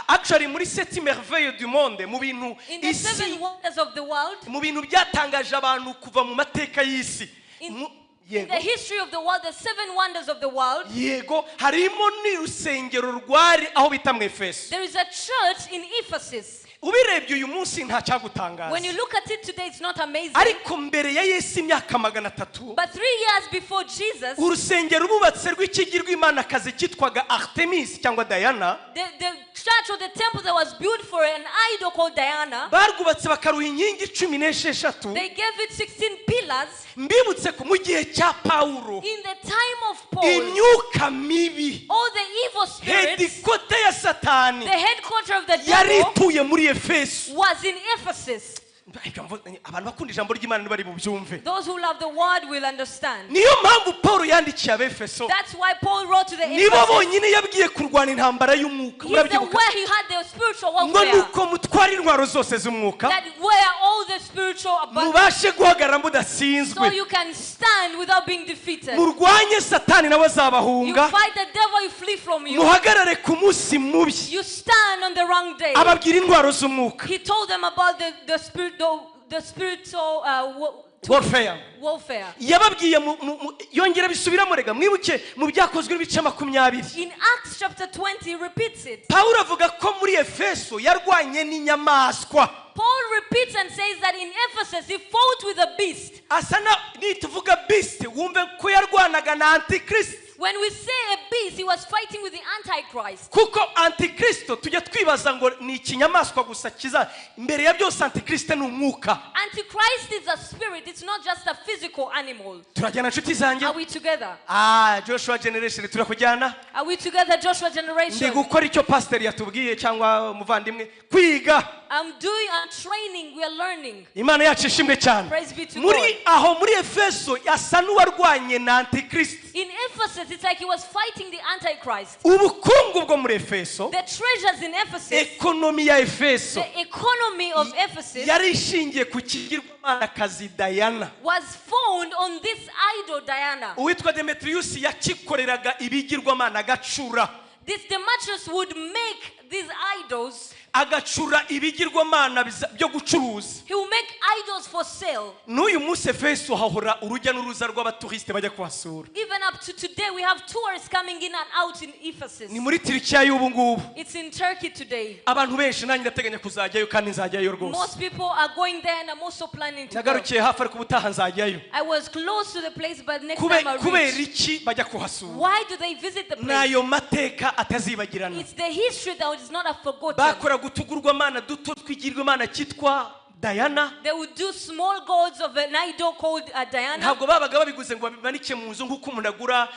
Actually muri sept merveilles du monde, mu bintu In the isi, seven wonders of the world, mu bintu byatangaje abantu kuva mu mateka y'isi, in yego the history of the world, the seven wonders of the world, yego harimo n'urusengero rwari aho bita mu Efeso. there is a church in Ephesus. ubirebye uyu munsi nta cyagutangaza. When you look at it today, it's not amazing. Ariko mbere ya Yesu imyaka 300, But 3 years before Jesus, urusengero rububatse rw'ikigirwamanakazi cyitwaga Artemis cyangwa Diana, the church or the temple that was built for an idol called Diana, barwubatse bakaruha inkingi 16. they gave it 16 pillars. Mbibutse ko mu gihe cya Paulo, In the time of Paul, imyuka mibi, all the evil spirits, hedikote ya Satani, the headquarter of the yari devil, ituye muri Efeso. was in Ephesus. Abantu bakunda ijambo ry'Imana ntibari bubyumve. Those who love the word will understand. Niyo mpamvu Paulo yandikiye Abefeso. That's why Paul wrote to the Nibo Ephesians. bonyine yabwiye kurwana intambara y'umwuka. He's the where he had the spiritual Ngo warfare. nuko mutwara intwaro zose z'umwuka, That where all the spiritual abundance, mubashe guhagarara so mudatsinzwe. you can stand without being defeated. Murwanye Satani nawe You azabahunga. fight the devil, he flee from you. Muhagarare ku munsi mubi. You stand on the wrong day. Ababwira intwaro z'umwuka. He told them about the spiritual warfare. Yababwiye yongera bisubiramo rega mwibuke mu byakozwe n'ibice 20. In Acts chapter 20, he repeats it. Paulo avuga ko muri Efeso yarwanye n'inyamaswa. Paul repeats and says that in Ephesus he fought with a beast. Asana nituvuga beast wumve ko yarwanaga na Antichrist. When we say a beast, he was fighting with the Antichrist. Kuko Antikristo tujya twibaza ngo ni ikinyamaswa gusa kiza imbere ya byose. Antikristo ni umwuka. Antichrist is a spirit, it's not just a physical animal. Turajyana nshuti zanjye. Are we together? Joshua generation turakujyana. Are we together, Joshua generation? Ndi gukora icyo pastor yatubwiye cyangwa umuvandimwe kwiga. I'm training, we are learning. Imana yacu ishimwe cyane. Praise be to Muri God. aho muri Efeso yasa n'uwarwanye na Antikristo. In Ephesus, it's like he was fighting the Antichrist. Ubukungu bwo muri Efeso, The treasures in Ephesus, ekonomi ya Efeso, the economy of Ephesus yari ishingiye ku kigirwamanakazi Diana. was found on this idol Diana. Uwitwa Demetrius yakikoreraga ibigirwamana agacura. This Demetrius would make these idols. Agacura ibigirwamana byo gucuruza. He will make idols for sale. N'uyu munsi Efeso hahora urujya n'uruza rw'abaturiste bajya kuhasura. Even up to today, we have tourists coming in and out in Ephesus. Ni muri Turikiya y'ubu ngubu. It's in Turkey today. Abantu benshi nanjye ndateganya kuzajyayo kandi nzajyayo rwose. Most people are going there and I'm also planning to go. Nagarukiye hafi ariko ubutaha nzajyayo. I was close to the place, but next time I Kubera reach. iki bajya kuhasura? Why do they visit the place? Nayo mateka atazibagirana. It's the history that is not forgotten. Bakora gutugurwamana duto twigirwamana cyitwa Diana. They would do small gods of an idol called Diana. Ntabwo babaga babiguze ngo babimanike mu nzu nk'uko umuntu agura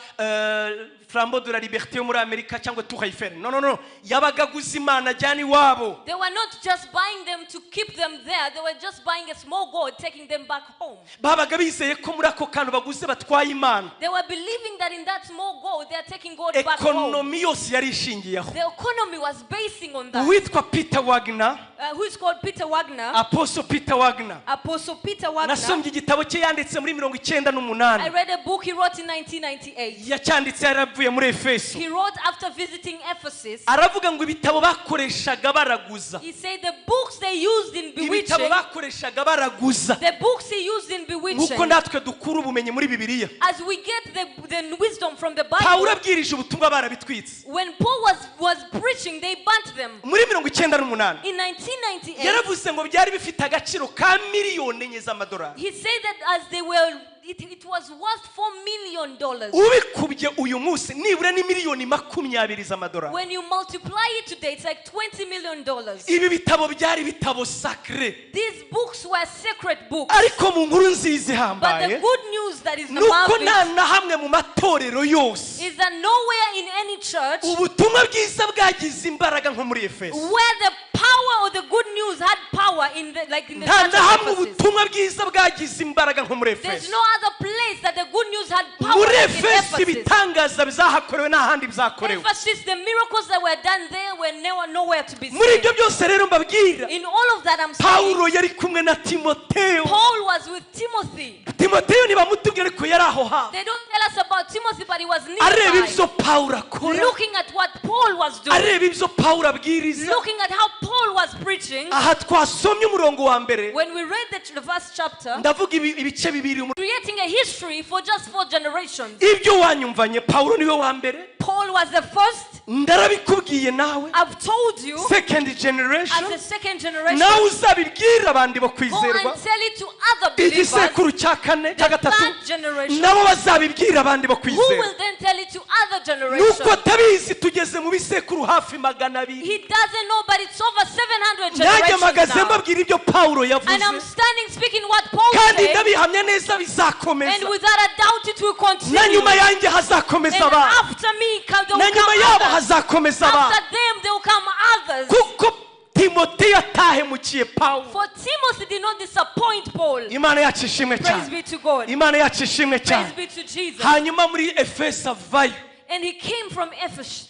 flambeau de la liberté yo muri Amerika cyangwa Tour Eiffel. No. Yabaga guza Imana ajyana iwabo. They were not just buying them to keep them there. They were just buying a small god, taking them back home. Babaga bizeye ko muri ako kantu baguze batwaye Imana. They were believing that in that small god, they are taking God back home. Ekonomi yose yari ishingiyeho. The economy was basing on that. Uwitwa Peter Wagner, Who is called Peter Wagner? Apostle Peter Wagner. Apostle Peter Wagner. Nasomye igitabo cye yanditse muri 98. I read a book he wrote in 1998. Yacyanditse yaravuye muri Efeso. He wrote after visiting Ephesus. Aravuga ngo ibitabo bakoreshaga baraguza. He said the books they used in bewitching. Ibitabo bakoreshaga baraguza. The books he used in bewitching. Nkuko natwe dukura ubumenyi muri Bibiliya. As we get the wisdom from the Bible. Paulo abwirije ubutumwa barabitwitse. When Paul was preaching, they burnt them. Muri 98. In 1998. Yaravuze ngo byari bifite agaciro ka miliyoni enye z'amadolari. He said that as they were, it was worth $4 million. Ubikubye uyu munsi nibura ni miliyoni 20 z'amadolari. When you multiply it today, it's like $20 million. Ibi bitabo byari bitabo sacré. These books were sacred books. Ariko mu nkuru nziza But the ihambaye good news that is nuko nta marvelous na hamwe mu matorero yose is that nowhere in any church ubutumwa bwiza bwagize imbaraga nko muri Efeso. where the power or the good news had power in the nta church na hamwe of Ephesus. ubutumwa bwiza bwagize imbaraga nko muri There's Efeso. no other place that the good news had power Muri like in Efeso Ephesus. ibitangaza bizahakorewe n'ahandi bizakorewe. Ephesus, the miracles that were done there were nowhere to be Muri seen. ibyo byose rero mbabwira In all of that, I'm saying Paulo yari kumwe na Timoteyo. Paul was with Timothy. Timoteyo ntibamutubwira ariko yari aho hafi They don't tell us about Timothy, but he was areba nearby, ibyo Paulo akora, looking at what Paul was doing, areba ibyo Paulo abwiriza. looking at how Paul was preaching. Aha twasomye umurongo wa mbere, When we read the first chapter, ndavuga ibice bibiri. creating a history for just 4 generations. Ibyo wanyumvanye Paulo niwe wa mbere, Paul was the first, ndarabikubwiye nawe I've told you second as generation a second generation. nawe uzabibwira abandi bo Go kwizerwa and tell it to other believers. igisekuru cya kane cya The gatatu third generation. nabo bazabibwira abandi bo Who kwizerwa will then tell it to other nuko generations? atabizi tugeze mu bisekuru hafi 200 He doesn't know, but it's over 700 nanjye mpagaze generations now. mbabwira ibyo Pawulo And I'm yavuze standing speaking what Paul kandi said, ndabihamya neza and bizakomeza without a doubt it will na continue. nyuma yanjye hazakomeza And abandi after me there na will nyuma come yabo others. hazakomeza After abandi them there will come others. kuko timoteyo atahemukiye Pawulo. For Timothy did not disappoint Paul. Imana yacu ishimwe Praise cyane be to God. Imana yacu ishimwe Praise cyane be to Jesus. hanyuma muri efeso avayo And he came from Ephesus.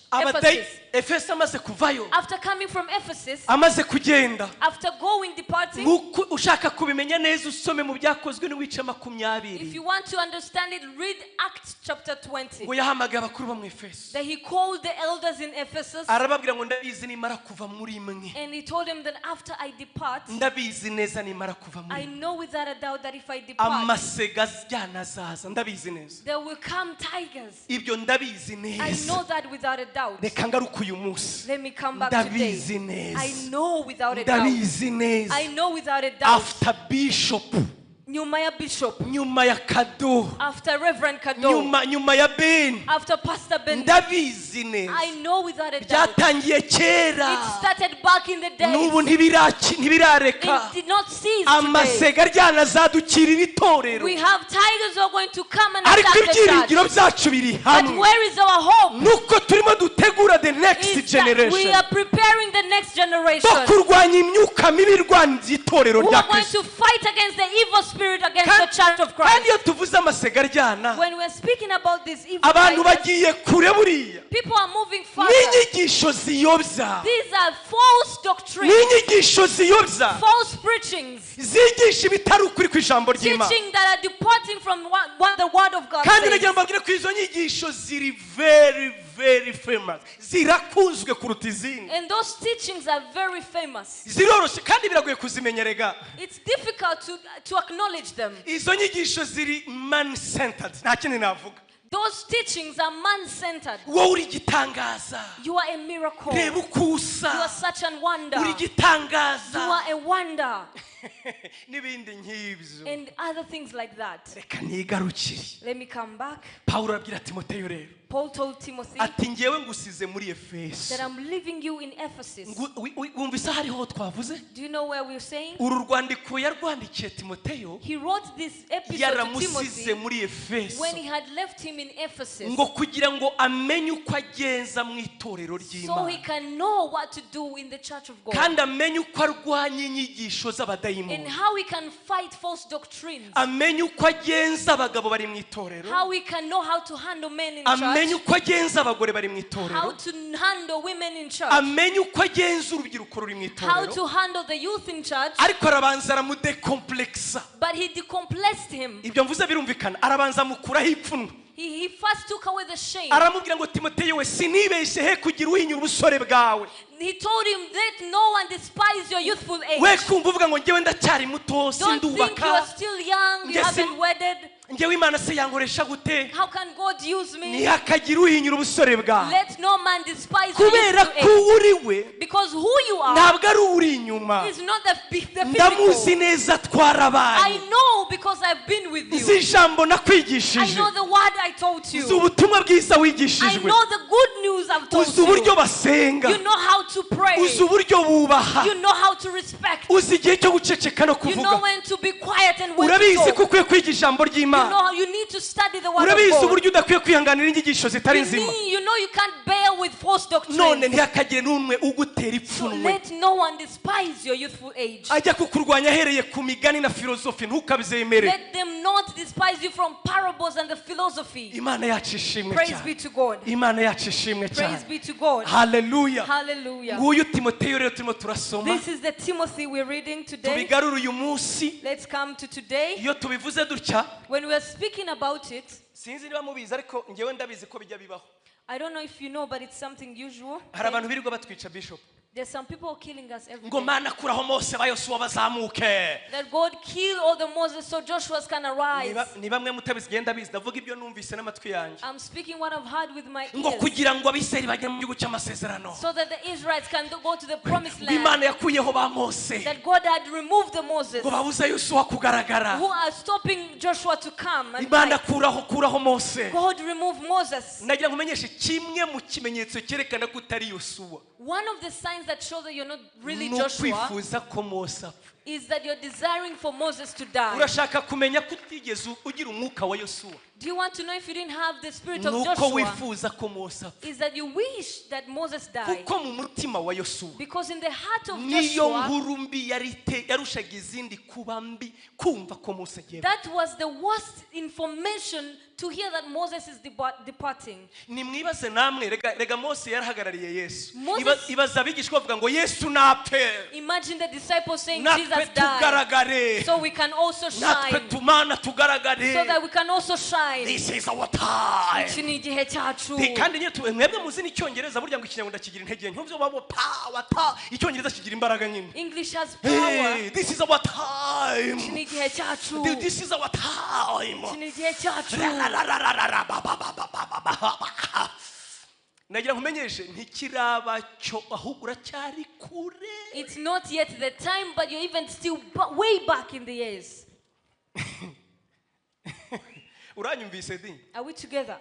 efeso amaze kuvayo After coming from Ephesus, amaze kugenda after departing, nk'uko ushaka kubimenya neza usome mu byakozwe n'ibice if 20 you want to understand it, read Acts chapter 20. ngo yahamagaye abakuru bo mu efeso That he called the elders in Ephesus, arababwira ngo ndabizi nimara kuva muri mwe and he told them that after I depart, ndabizi neza nimara kuva muri I know without a doubt that if I depart, amasega ajyanazaza ndabizi neza there will come tigers. ibyo ndabizi I neza know that without a doubt. reka ngaruke uyu munsi Let me come back today. ndabizi neza I know without a doubt. ndabizi neza I know without a doubt. after bishop Nyuma ya Bishop, nyuma ya Kado after Reverend Kado, nyuma ya Ben after Pastor Ben, ndabizi neza I know without a doubt. byatangiye kera It started back in the days. n'ubu ntibirareka It did not cease today. amasega aryana itorero We have tigers who are going to come and ariko attack the ibyiringiro church. byacu biri But hamwe where is our hope? nuko turimo dutegura the next Is that we generation are preparing the next generation bo kurwanya imyuka mibi irwanya itorero who rya are going Kristo to fight against the evil spirit against the church of kandi Christ. iyo tuvuze amasega aryana When we're speaking about this evil abantu tigers, bagiye kure buriya people are moving further. n'inyigisho ziyobya These are false doctrines, n'inyigisho ziyobya false preachings, zigisha ibitari ukuri ku ijambo ry'Imana teaching that are departing from what the word of God kandi nagira says. mbabwire ko izo nyigisho ziri very famous zirakunzwe kuruta izindi And those teachings are very famous. ziroroshye kandi biragoye kuzimenyerega It's difficult to acknowledge them. izo nyigisho ziri man centered nta kindi navuga Those teachings are man-centered. wowe uri igitangaza You are a miracle. reba uko You are usa such a wonder. uri You igitangaza are a wonder. n'ibindi nk'ibyo And other things like that. reka nigarukire Let me come back. Pawulo arabwira Timoteyo rero Paul told Timothy ati ngewe ngusize muri efeso that I'm leaving you in Ephesus. wumvise hariho twavuze Do you know where we're saying? uru rwandiko yarwandikiye Timoteyo He wrote this episode to yaramusize Timothy muri efeso when he had left him in Ephesus, ngo kugira ngo amenye uko agenza mu itorero so he ry'Imana can know what to do in the church of God kandi amenye uko arwanya inyigisho and z'abadayimoni how he can fight false doctrines, amenye uko agenza abagabo bari mu itorero how he can know how to handle men in amenye church, uko agenza abagore bari mu how itorero to handle women in church, amenye uko agenza urubyiruko ruri mu how itorero to handle the youth in church. ariko arabanza aramudekomplekisa But he decomplexed him. ibyo mvuze birumvikana arabanza amukuraho ipfunwe He first took away the shame. aramubwira ngo Timoteyo we sinibeshye he kugira uhinyura ubusore bwawe He told him, let no one despise your youthful age. we kumva uvuga ngo ngewe ndacyari muto Don't think you sindubaka are still young, you Yes, haven't wedded. ngewe Imana se yankoresha gute How can God use me? ntihakagira uhinyura ubusore bwawe Let no man despise your kubera youthful ko age. uri we Because who you are ntabwo ari uri inyuma is not the ndamuzi physical. neza I twarabaye know because I've been with nzi you. ijambo I nakwigishije know the word I told nzi you. ubutumwa bwiza I wigishijwe know the good news I've told uzi uburyo you. basenga You know how to pray. uzi uburyo bubaha You know how to respect. uzi igihe cyo guceceka no You know kuvuga when to be quiet and when urabizi to ko talk. ukwiye kwiga ijambo You ry'Imana know how you need to study the word of urabizi God. uburyo udakwiye kwihanganira inyigisho zitari nzima You know you can't bear with false none doctrines. ntihakagire n'umwe ugutera So ipfunwe let no one despise your youthful age. ajya kukurwanya ahereye ku migani na filozofi ntukabyemere Let them not despise you from parables and the philosophy. imana yacu ishimwe Praise cyane be to God. imana yacu ishimwe Praise cyane be to God. haleluya Hallelujah. nguyu Timoteyo rero turimo turasoma This is the Timothy we're reading today. tubigarure uyu munsi Let's come to today. iyo tubivuze dutya When we are speaking about it, sinzi niba mubizi ariko ngewe ndabizi ko bijya bibaho I don't know if you know, but it's something usual. hari abantu birirwa batwica bishop There's some people killing us every ngo day. Mana kuraho Mose bayosuwa bazamuke. That God kill all the Moses so Joshua can arise. Ni bamwe mutabizigenda bizi ndavuga ibyo numvise n'amatwi yanjye. I'm speaking what I've heard with my ngo ears. kugira ngo abiseri bajye mu gihugu cy'amasezerano. So that the Israelites can go to the promised land. Imana yakuyeho ba Mose. That God had removed the Moses. ngo babuze Yosuwa kugaragara. Who are stopping Joshua to come and Imana fight. kuraho Mose. God removed Moses. nagira nkumenyeshe kimwe mu kimenyetso cyerekana ko utari Yosuwa. One of the signs that show that you're not really no Joshua kwifuza ko Mose apfa. is that you're desiring for Moses to die. urashaka kumenya ko utigeze ugira umwuka wa Yosuwa. Do you want to know if you didn't have the spirit of nuko Joshua? wifuza ko Mose apfa. Is that you wish that Moses died. kuko mu mutima wa Yosuwa Because in the heart of niyo Joshua, nkuru mbi yarushaga izindi kuba mbi kumva ko Mose agiye. that was the worst information to hear that Moses is departing. nimwibaze namwe rega Mose yarahagarariye Yesu. Moses- ibaza abigishwa bavuga ngo Yesu napfe. Imagine the disciples saying natwe Jesus died. tugaragare. So we can also natwe shine. tumana tugaragare. So that we can also shine. This is our time. Iki ni igihe cyacu. kandi nyine mwebwe muzi n'icyongereza burya ngo ikinyarwanda kigira intege nke nk'ibyo babo power icyongereza kigira imbaraga nyine. English has power. Hey, this is our time. Iki ni igihe cyacu. This is our time. Iki ni igihe cyacu. nagira nkumenyeshe ntikiraba cyo ahubwo uracyari kure. It's not yet the time, but you're even still way back in the years. uranyumvise di? Are we together?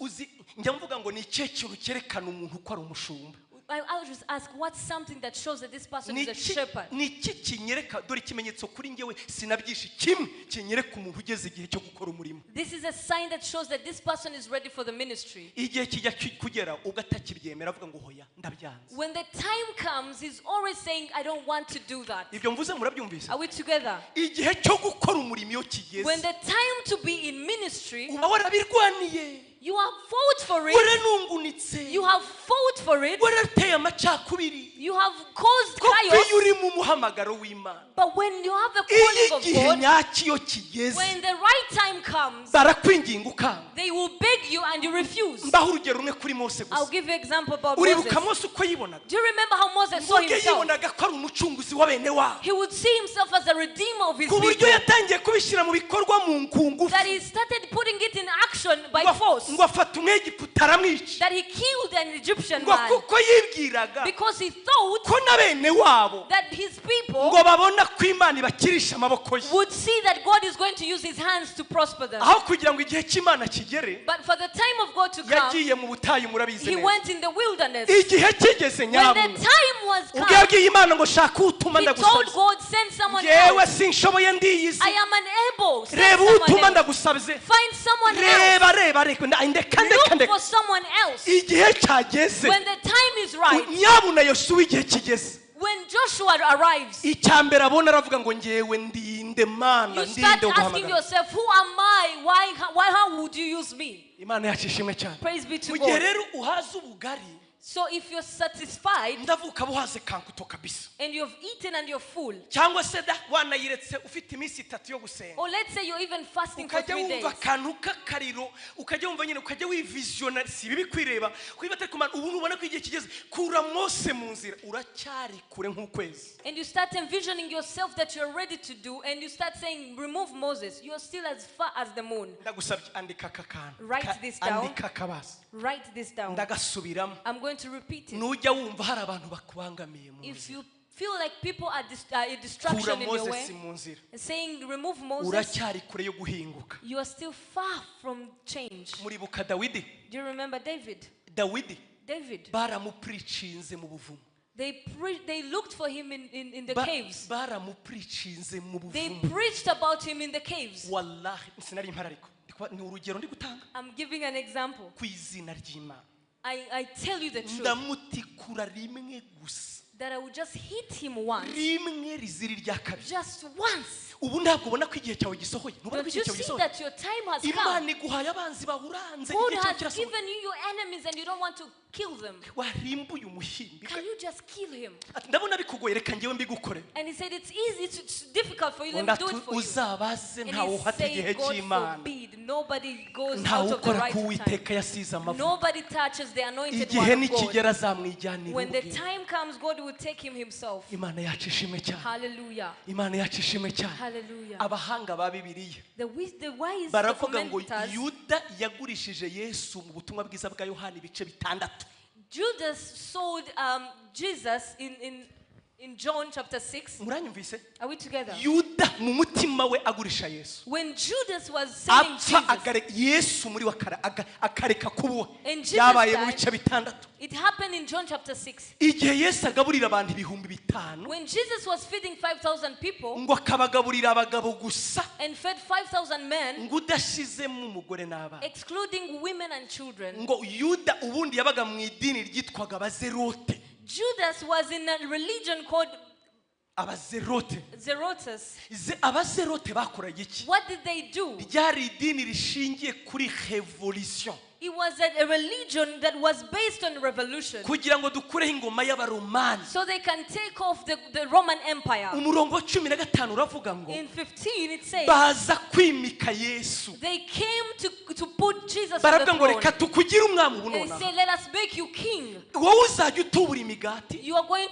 uzi njya mvuga ngo ni ikihe kintu cyerekana umuntu ko ari umushumba. I would just ask, what's something that shows that this person is a shepherd? ni iki kinyereka dore ikimenyetso kuri njyewe sinabyishe kimwe kinyereka umuntu ugeze igihe cyo gukora umurimo. This is a sign that shows that this person is ready for the ministry. igihe kijya kugera ugatakibyemera avuga ngo hoya ndabyanze. When the time comes, he's always saying, I don't want to do that. ibyo mvuze murabyumvise? Are we together? igihe cyo gukora umurimo iyo kigeze When the time to be in ministry, uba warabirwaniye. you have fought for it. waranungunitse. You have fought for it. warateye amacakubiri. You have caused kuko iyo chaos. uri mu muhamagaro w'Imana But when you have the iyo calling of igihe God, nyacyo iyo kigeze when the right time comes, barakwinginga ukanga. they will beg you and you refuse. mbaho urugero rumwe kuri Mose I'll gusa. give you an example about uribuka Moses. Mose uko yibonaga? Do you remember how Moses saw ubwe himself? yibonaga ko ari umucunguzi wa bene wabo He would see himself as a redeemer of his ku buryo people. yatangiye kubishyira mu bikorwa mu ngufu. That he started putting it in action by force. ngo afata umwegiputa aramwica. That he killed an Egyptian ngo man. kuko yibwiraga Because he thought ko na bene wabo that his people ngo babona ko Imana ibakirisha amaboko ye. would see that God is going to use his hands to prosper them. aho kugira ngo igihe cy'Imana kigere But for the time of God to come, yagiye mu butayu murabizi he neza. went in the wilderness. igihe kigeze When nyabo the time was ubwo come, yabwiye Imana ngo shaka utuma he told ndagusabye. God, send someone yewe else. sinshoboye ndiyizi. I am unable. Send reba utuma someone else. ndagusabye. Find someone else. reba Look for someone else. igihe cyageze When the time is right, nyabuna Yosuwa igihe kigeze when Joshua arrives, icyambere abona aravuga ngo ngewe ndinde Mana you start ndinde asking guhamagara. yourself, who am I? How would you use me? Imana yacishimwe cyane. Praise be to mu gihe God. rero uhaze ubugari So if you're satisfied ndavuka buhaze kankuto kabisa. and you've eaten and you're full, cyangwa se da wanayiretse ufite iminsi 3 yo gusenga. or let's say you're even fasting for ukajya 3 days, wumva akantu k'akariro ukajya wumva nyine ukajya wivisionary si bibi kwireba kwiba atari kumana ubu nubona ko igihe kigeze kura Mose mu nzira uracyari kure nk'ukwezi. and you start envisioning yourself that you're ready to do, and you start saying, remove Moses, you're still as far as the moon. ndagusabye andika kakantu. Write this down. andika kabasa. Write this down. ndagasubiramo. I'm going to repeat it. nujya wumva hari abantu bakubangamiye mu If nzira you feel like people are a kura distraction in your Mose way, si mu nzira. saying remove Moses, uracyari kure yo guhinguka. you are still far from change. muribuka Dawidi. Do you remember David? Dawidi David. baramupricinze mu buvumo. They looked for him in the caves. baramupricinze mu They buvumo. preached about him in the caves. wallahi sinari impara ariko ni urugero ndi gutanga I'm giving an example. ku izina ry'Imana. I tell you the truth, ndamutikura rimwe gusa. that I would just hit him once. rimwe riziri rya kabiri. Just once. ubu ntabwo ubona ko igihe cyawe gisohoye. ntubona ko Don't you igihe cyawe see gisohoye. that your time has come? Imana iguhaye abanzi bawuranze God igihe cyawe has kirasohoye. given you your enemies and you don't want to kill them. warimbuye umuhimbi Can you just kill him? ndabona bikugoye reka ngewe mbigukore And he said, it's easy, it's difficult for you, let me do it for you. uzabaze And ntawe he uhata igihe said, God cy'Imana forbid, nobody goes ntawe out of the ukora right ku time. Uwiteka yasize amavuta Nobody touches the anointed igihe one of nikigera God. azamwijyanira When the ubwe time comes, God will take him himself. Imana yacu ishimwe cyane Hallelujah. Imana yacu ishimwe cyane Hallelujah. abahanga ba Bibiliya The wise, the baravuga ngo commentators, Yuda yagurishije Yesu mu butumwa bwiza bwa Yohana ibice bitandatu Judas sold Jesus in John chapter 6. muranyumvise Are we together? Yuda mu mutima we agurisha Yesu When Judas was selling apfa Jesus, Yesu muri we akareka kubuha And Jesus yabaye mu died. bice bitandatu it happened in John chapter 6. igihe Yesu agaburira abantu 5,000 When Jesus was feeding 5,000 people ngo akabagaburira abagabo gusa and fed 5,000 men, ngo udashizemo umugore n'abana excluding women and children, ngo Yuda ubundi yabaga mu idini ryitwaga abazerote Judas was in a religion called abazerote Zerotes. abazerote bakoraga iki What did they do? ryari idini rishingiye kuri revolution It was a religion that was based on revolution. kugira ngo dukureho ingoma y'abaromani So they can take off the Roman Empire. umurongo wa 15 uravuga ngo In 15 it says, baza kwimika Yesu they came to put Jesus on the baravuga ngo throne. reka tukugire umwami ubu They nonaha say, let us make you king. wowe uzajya utubura imigati You are going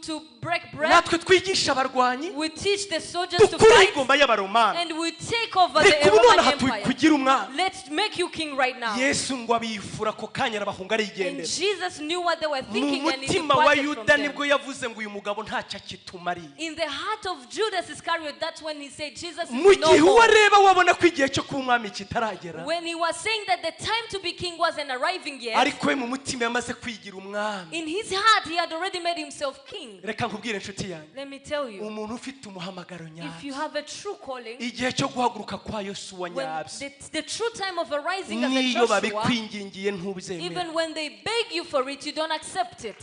to break bread. natwe twigisha abarwanyi We teach the soldiers to dukureho fight. ingoma y'abaromani And we take over reka the ubu Roman nonaha Empire. tukugire umwami Let's make you king right now. Yesu ngo abifura ako kanya arabahunga And arigendera Jesus knew what they were mu thinking and he mutima wa departed from Yuda them. nibwo yavuze ngo uyu mugabo ntacyo akitumariye In the heart of Judas Iscariot, that's when he said, Jesus mu is no gihe more. uwareba wabona ko igihe cyo kuba umwami kitaragera When he was saying that the time to be king wasn't arriving yet, ariko we mu mutima yamaze kwigira umwami in his heart he had already made himself king. reka nkubwire inshuti yanjye Let me tell you, umuntu ufite umuhamagaro if you nyabyo have a true calling, igihe cyo guhaguruka kwa Yesu wa when nyabyo the true time of arising as a niyo Joshua, babikwingingiye ntubizemera even when they beg you for it, you don't accept it.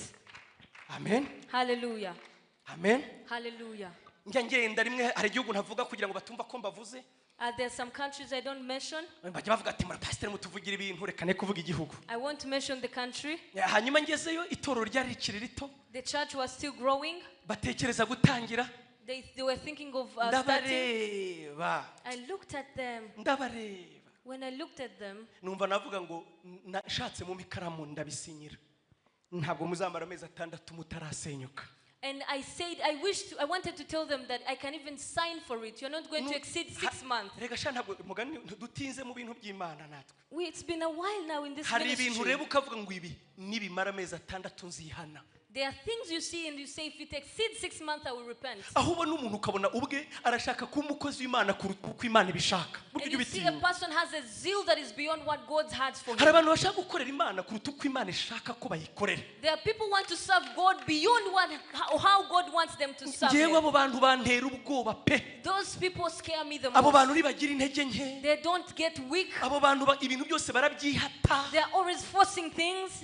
amen Hallelujah. amen Hallelujah. njya ngenda rimwe hari igihugu ntavuga kugira ngo batumva ko mbavuze There are some countries I don't mention. bajya bavuga ati murapasiteri mutuvugira ibintu reka ne kuvuga igihugu I won't mention the country. hanyuma ngezeyo itorero ryari rikiri rito The church was still growing. batekereza gutangira They were thinking of starting. ndabareba I looked at them. ndabareba When I looked at them, numva navuga ngo nashatse mu ikaramu ndabisinyira ntabwo muzamara amezi 6 mutarasenyuka and I said, I wanted to tell them that I can even sign for it. You're not going to exceed 6 months. rega sha ntabwo mugani dutinze mu bintu by'Imana natwe It's been a while now in this hari ibintu ministry. reba ukavuga ngo ibi nibimara amezi 6 nzihana There are things you see and you say, if it exceeds 6 months, I will repent. aho ubona umuntu ukabona ubwe arashaka kuba umukozi w'Imana kuruta uko Imana ibishaka And buryo you see a bitinya person has a zeal that is beyond what God has for hari him. abantu bashaka gukorera Imana kuruta uko Imana ishaka ko bayikorera There are people who want to serve God beyond how God wants them to serve ngewe him. abo bantu bantera ubwoba pe Those people scare me the abo most. bantu nibagira intege nke They don't get weak. abo bantu ibintu byose barabyihata They are always forcing things.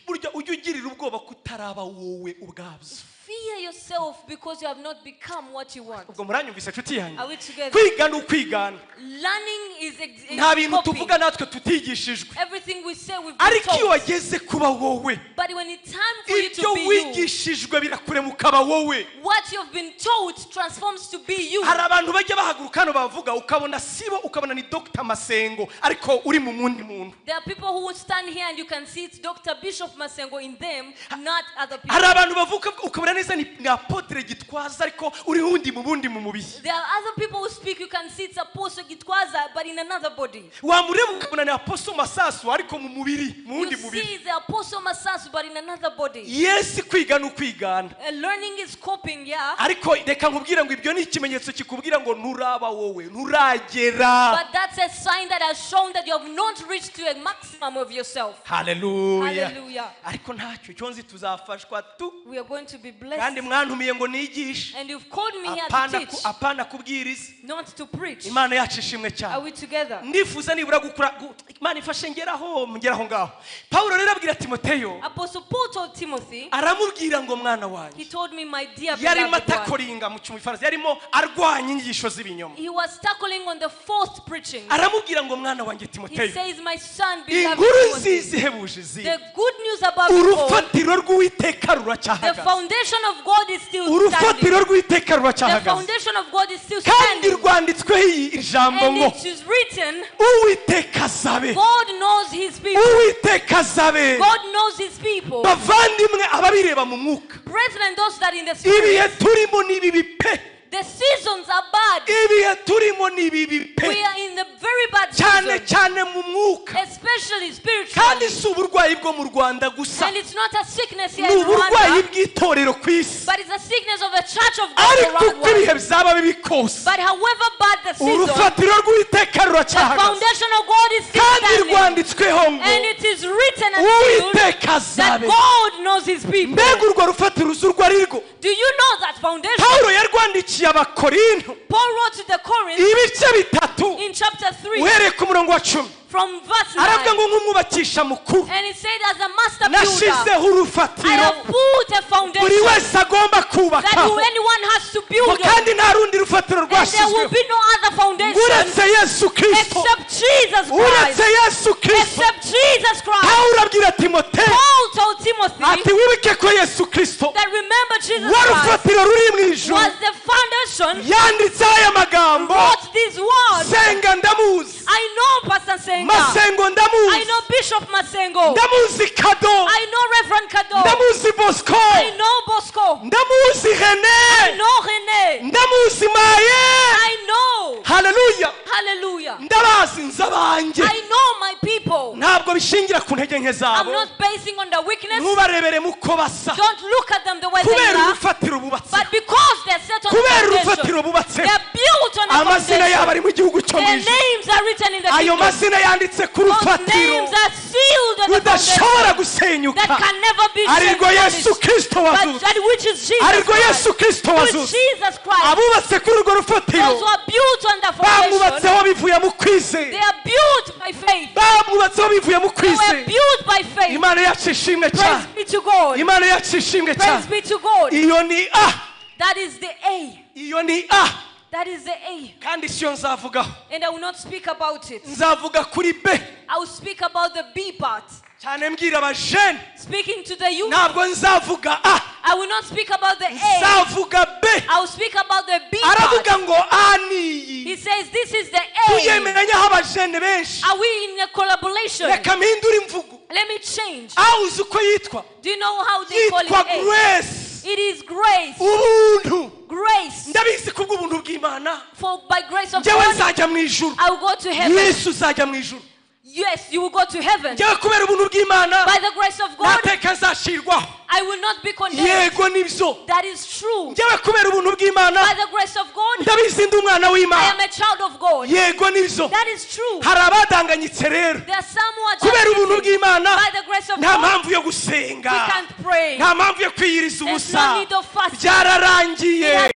burya ujye ugirira ubwoba kutaraba wowe ubwabyo Fear yourself because you have not become what you want. ubwo muranyumvise inshuti yanjye Are we together? kwiga ni ukwigana Learning is nta bintu copying. tuvuga natwe tutigishijwe Everything we say we've been ariko iyo told. wageze kuba wowe But when it's time for you ibyo to be you, wigishijwe birakurema ukaba wowe what you've been told transforms to be you. hari abantu bajya bahaguruka hano bavuga ukabona sibo ukabona ni Dr. Masengo ariko uri mu mundi muntu There are people who will stand here and you can see it's Dr. Bishop Masengo in them, not other people. hari abantu bavuga ukabona neza ni Apotre Gitwaza ariko uri wundi mu bundi mu mubiri There are other people who speak, you can see it's Apostle Gitwaza, but in another body. wamureba ukabona ni Apostle Masasu ariko mu mubiri mu You wundi see mubiri it's the Apostle Masasu, but in another body. Yes kwiga ni ukwigana Learning is coping, yeah. ariko reka nkubwira ngo ibyo ni ikimenyetso kikubwira ngo nturaba wowe nturagera But that's a sign that has shown that you have not reached to a maximum of yourself. haleluya Hallelujah. ariko ntacyo cyo nzi tuzafashwa tu We are going to be kandi blessed kandi mwantumiye ngo nigishe And you've called me here to teach, apana kubwiriza. not to preach. Imana yacu ishimwe Are cyane. we together? Ndifuza nibura gukura Imana ifashe ngeraho ngaho. Paulo rero abwira Timoteyo, Apostle Paul told Timothy, aramubwira ngo mwana he wanjye, told me, my dear yarimo beloved one. atakoringa mu cyumufarazi, yarimo arwanya inyigisho z'ibinyoma. He was tackling on the false preaching. Aramubwira ngo mwana wanjye He Timoteyo, says, my son, beloved inkuru Timothy, nziza ihebuje izi, the good news about all, urufatiro rw'Uwiteka the ruracyahagaze. foundation of God is still standing. Urufatiro rw'Uwiteka The ruracyahagaze. foundation of God is still Kandi standing. rwanditsweho ijambo And ngo it is written, Uwiteka azabe, God knows his people. Uwiteka azabe. God knows his people. Bavandimwe ababireba mu mwuka, Brethren, those that in the ibihe spirit, turimo ni bibi pe, the seasons are bad. ibihe turimo ni bibi We pe, are in the very bad cyane season, cyane mu mwuka. especially Kandi spiritually. si uburwayi bwo mu Rwanda gusa, And it's not a sickness here ni in uburwayi Rwanda, bw'itorero ku isi. but it's a sickness of the church of God Ariko around uko ibihe world. byaba bibi kose, But however bad the season, urufatiro rw'Uwiteka the ruracyahagaze. foundation of God is still Kandi standing. rwanditsweho ngo And it is written and sealed Uwiteka that azabe. God knows his people. Mbega urwo rufatiro uzi urwo ari rwo? Do you know that foundation? Paulo yarwandikiye Abakorinto Paul wrote to the Corinth ibice bitatu in chapter 3 uhereye ku murongo wa 10. from verse Aravuga 9. ngo nk'umwubakisha mukuru, And he said, as a master builder, nashizeho I urufatiro have put a buri foundation wese agomba that kubakaho, anyone has to ngo build on. kandi nta rundi rufatiro And there will rwashyizweho be no other foundation uretse Yesu Kristo, except Jesus uretse Christ. Yesu Kristo. Except Jesus Christ. Pawulo abwira Timoteyo Paul told Timothy ati wibuke ko Yesu Kristo that remember Jesus wa Christ rufatiro ruri mu ijuru, was the foundation, yanditseho aya magambo, wrote these words. Senga ndamuzi, I know Pastor Senga. Masengo I ndamuzi, know Bishop Masengo. ndamuzi Kado, I know Reverend Kado. ndamuzi Bosco, I know Bosco. ndamuzi I René, know Rene. ndamuzi Maye. I know. Haleluya. Hallelujah. Ndabazi nzabanjye. I know my people. Ntabwo bishingira ku ntege nke I'm zabo, not basing on the weakness. ntubarebere muko basa, Don't look at them the way they kubera are. urufatiro bubatse, But because they're set on the kubera foundation, urufatiro bubatse, they're built on a amazina yabo foundation. ari mu gihugu cyo mu Their ijuru. names are written in the Ayo kingdom. mazina yanditse ku Those rufatiro names are sealed on the rudashobora foundation gusenyuka, that can never be arirwo Yesu demolished. Kristo But wazutse, that which is Jesus arirwo Yesu Christ. Kristo Who is wazutse. Jesus Christ. Abubatse kuri urwo Those rufatiro who are built on the foundation, bamwubatseho bivuye mu they kwizera, are built by faith. bamwubatseho bivuye mu They were kwizera. built by faith. Imana yacu ishimwe Praise cyane, be to God. Imana yacu ishimwe Praise cyane. be to God. Iyo ni A, That is the A. iyo ni A, That is the A. kandi siyo nzavugaho, And I will not speak about it. nzavuga kuri B I will speak about the B part. cyane, mbwira abajene. Speaking to the youth, Ntabwo nzavuga A, I will not speak about the A. nzavuga B. I will speak about the B part. Aravuga ngo A ni iyi. He says this is the A. Tuyemeranyaho abajene benshi. Are we in a collaboration? Reka mpindure imvugo. Let me change. A uzi uko yitwa? Do you know how they call Yitwa it A? grace, It is grace. ubuntu. Grace. Ndabizi kubw'ubuntu bw'Imana, For by grace of njyewe God, nzajya mu ijuru, I will go to heaven. Yesu uzajya mu ijuru. Yes, you will go to heaven. Njyewe kubera ubuntu bw'Imana By the grace of God, ntateka nzacirwaho. I will not be condemned. Yego nibyo. That is true. Njyewe kubera ubuntu By bw'Imana the grace of God, ndabizi ndi umwana I am w'Imana. a child of God. Yego nibyo. That is true. Hari abadanganyitse rero, There are some who are kubera just ubuntu missing. bw'Imana By the grace of nta God, mpamvu yo we gusenga, can't pray. nta mpamvu yo kwiyiriza There's ubusa, no need of fasting. byararangiye.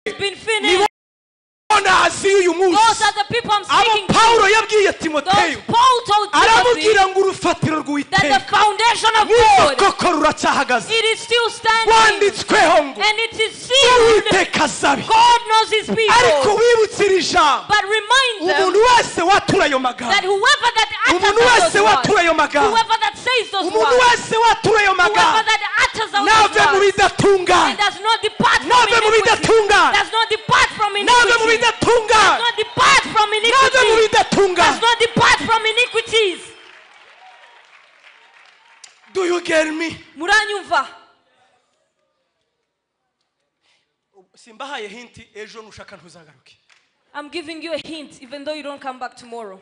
It's been finished. Nibona hasi y'uyu munsi Those are the people I'm abo speaking to. Pawulo yabwiye Those Timoteyo, Paul told Timothy aramubwira ngo urufatiro that the rw'Uwiteka foundation of niba God, koko ruracyahagaze, it is still standing. rwanditsweho ngo And it is sealed. Uwiteka azabe. God knows his Ariko people. wibutse iri jambo, But remind them umuntu wese watura ayo magambo, that whoever that utters umuntu wese those watura words, ayo magambo, whoever that says those umuntu words, wese watura ayo whoever magambo that utters out nave those mu words, bidatunganye, and does not depart from nave mu iniquity, bidatunganye, does not depart from nave mu iniquity, does bidatunganye, not depart from nave mu iniquity, bidatunganye. does not depart from iniquities. Do you get me? Muranyumva? Simbahaye hinti ejo nushaka ntuzagaruke. I'm giving you a hint, even though you don't come back tomorrow.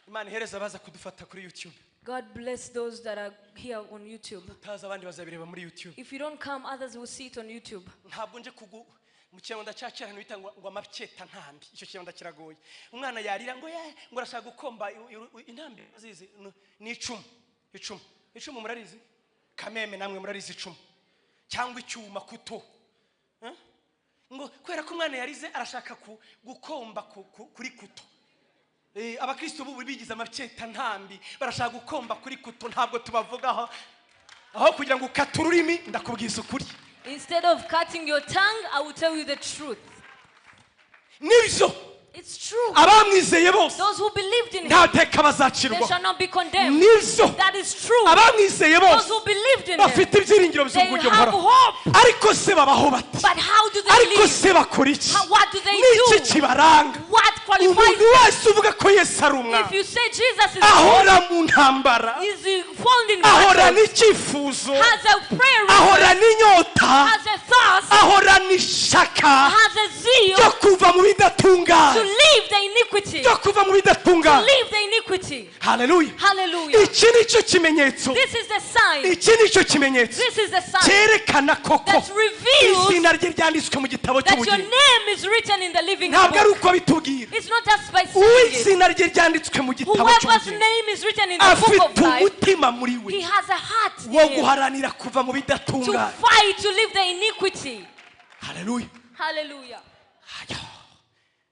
Imana ihereza abaza kudufata kuri YouTube. God bless those that are here on YouTube. Taza abandi bazabireba muri YouTube. If you don't come, others will see it on YouTube. Ntabwo nje kugu mu kintu ndacyakira bita ngo amapyeta ntambi. Icyo kintu ndakiragoye. Umwana yarira ngo ngo arashaka gukomba intambi zizi ni 10. 10 murarizi? Kameme namwe murarizi 10. cyangwa icyuma kuto ngo kwera ko umwana yarize arashaka gukomba kuri kuto. Abakristo bubu bigize amaceta ntambi barashaka gukomba kuri kuto, ntabwo tubavugaho aho kugira ngo ukate ururimi ndakubwiza ukuri. Instead of cutting your tongue, I will tell you the truth. Nibyo. It's true. Abamwizeye bose Those who believed in him, ntateka they bazacirwa. shall not be condemned. Nibyo. That is true. Abamwizeye Those bose who believed in him, bafite ibyiringiro they by'ubujyo have buhoraho. hope. Ariko se babaho bati? But how do they Ariko live? se bakora iki? What do they Niki do? kibaranga? What qualifies Umuntu them? wese uvuga ko Yesu ari umwana If you say Jesus is ahora mu ntambara, is found in ahora battles, n'icyifuzo, has a prayer ahora request, n'inyota, has a thirst, ahora n'ishaka has a zeal ryo kuva mu to bidatunganye, leave the iniquity. ryo kuva mu To bidatunganye. leave the iniquity. Haleluya. Hallelujah. Iki nicyo kimenyetso, This is the sign. iki nicyo kimenyetso This is the sign cyerekana koko that reveals izina rye ryanditswe mu gitabo that your cy'ubugingo. name is written in the living Ntabwo ari book. uko bitubwira. It's not just by saying it. Uw'izina rye ryanditswe mu gitabo Whoever's cy'ubugingo name is written in the book afite of life, umutima muri we he has a heart in wo him guharanira kuva mu to bidatunganye. fight to leave the iniquity. Haleluya. Hallelujah.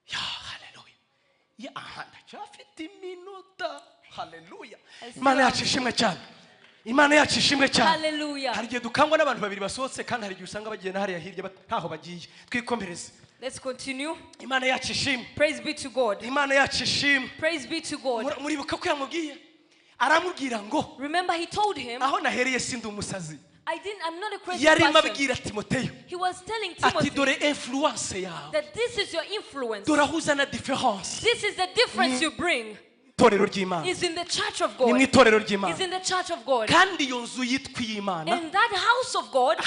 Haleluya. Aha ndacyafite iminota. Haleluya. I still Imana have- yacu ishimwe cyane. Imana yacu ishimwe cyane. Hallelujah. Hari igihe dukangwa n'abantu babiri basohotse kandi hari igihe usanga bagenda hariya hirya ntaho bagiye. Twikomereze. Let's continue. Imana yacu ishimwe. Praise be to God. Imana yacu ishimwe. Praise be to God. Muribuka ko yamubwiye aramubwira ngo Remember, he told him, aho nahereye sindi umusazi. I'm not a crazy Yarimo person. abwira Timoteyo He was telling ati Timothy dore influence yawe, that this is your influence. dore aho uzana difference. This is the difference you bring. Itorero ry'Imana Is in the church of ni mu God. itorero Is ry'Imana in the church of God. kandi iyo nzu yitwa iy'Imana. And that house of God,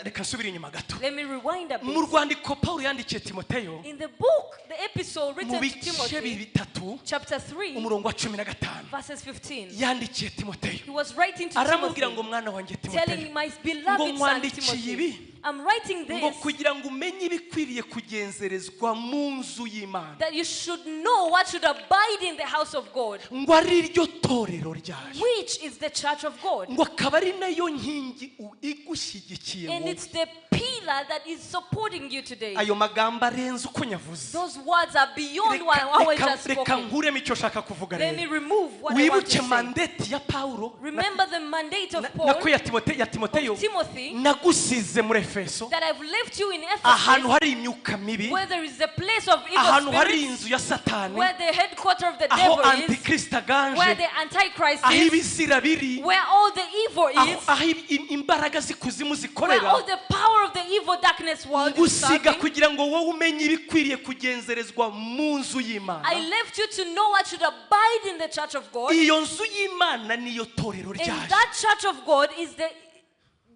Reka nsubire inyuma gato. let me rewind a Mu bit. rwandiko Pawulo yandikiye Timoteyo In the book, the epistle mu written to bice Timothy, bitatu chapter 3, umurongo wa 15 verses 15, yandikiye Timoteyo he was writing to aramubwira Timothy, ngo mwana wanjye telling Timoteyo my ngo beloved son nkwandikiye Timothy, ibi I'm writing ngo this kugira ngo umenye ibikwiriye kugenzerezwa mu nzu y'Imana, that you should know what should abide in the house of God, ngo ari ryo torero ryaje, which is the church of God. ngo akaba ari nayo nkingi igushyigikiye And wowe. it's the pillar that is supporting you today. Ayo magambo arenze uko nyavuze. Those words are beyond what I was just Reka spoken. nkuremo icyo shaka kuvuga Let me rero. remove what I want to Wibuke say. mandate ya Pawulo Remember the mandate of nako Paul, ya Timoteyo, of Timothy, nagusize muri Efeso that I've left you in ahantu Ephesus, hari imyuka mibi, where there is a place of evil ahantu hari spirits, inzu ya Satani, where the headquarter of the aho devil is, antikristo where aganje, the Antichrist aho is, ibizira biri, where all the evil is, aho imbaraga z'ikuzimu where zikorera, all the power of the evil darkness world is gusiga serving. kugira ngo wowe umenye ibikwiriye kugenzerezwa mu nzu y'Imana. I left you to know what should abide in the church of God. Iyo nzu y'Imana niyo torero And ryaje. that church of God is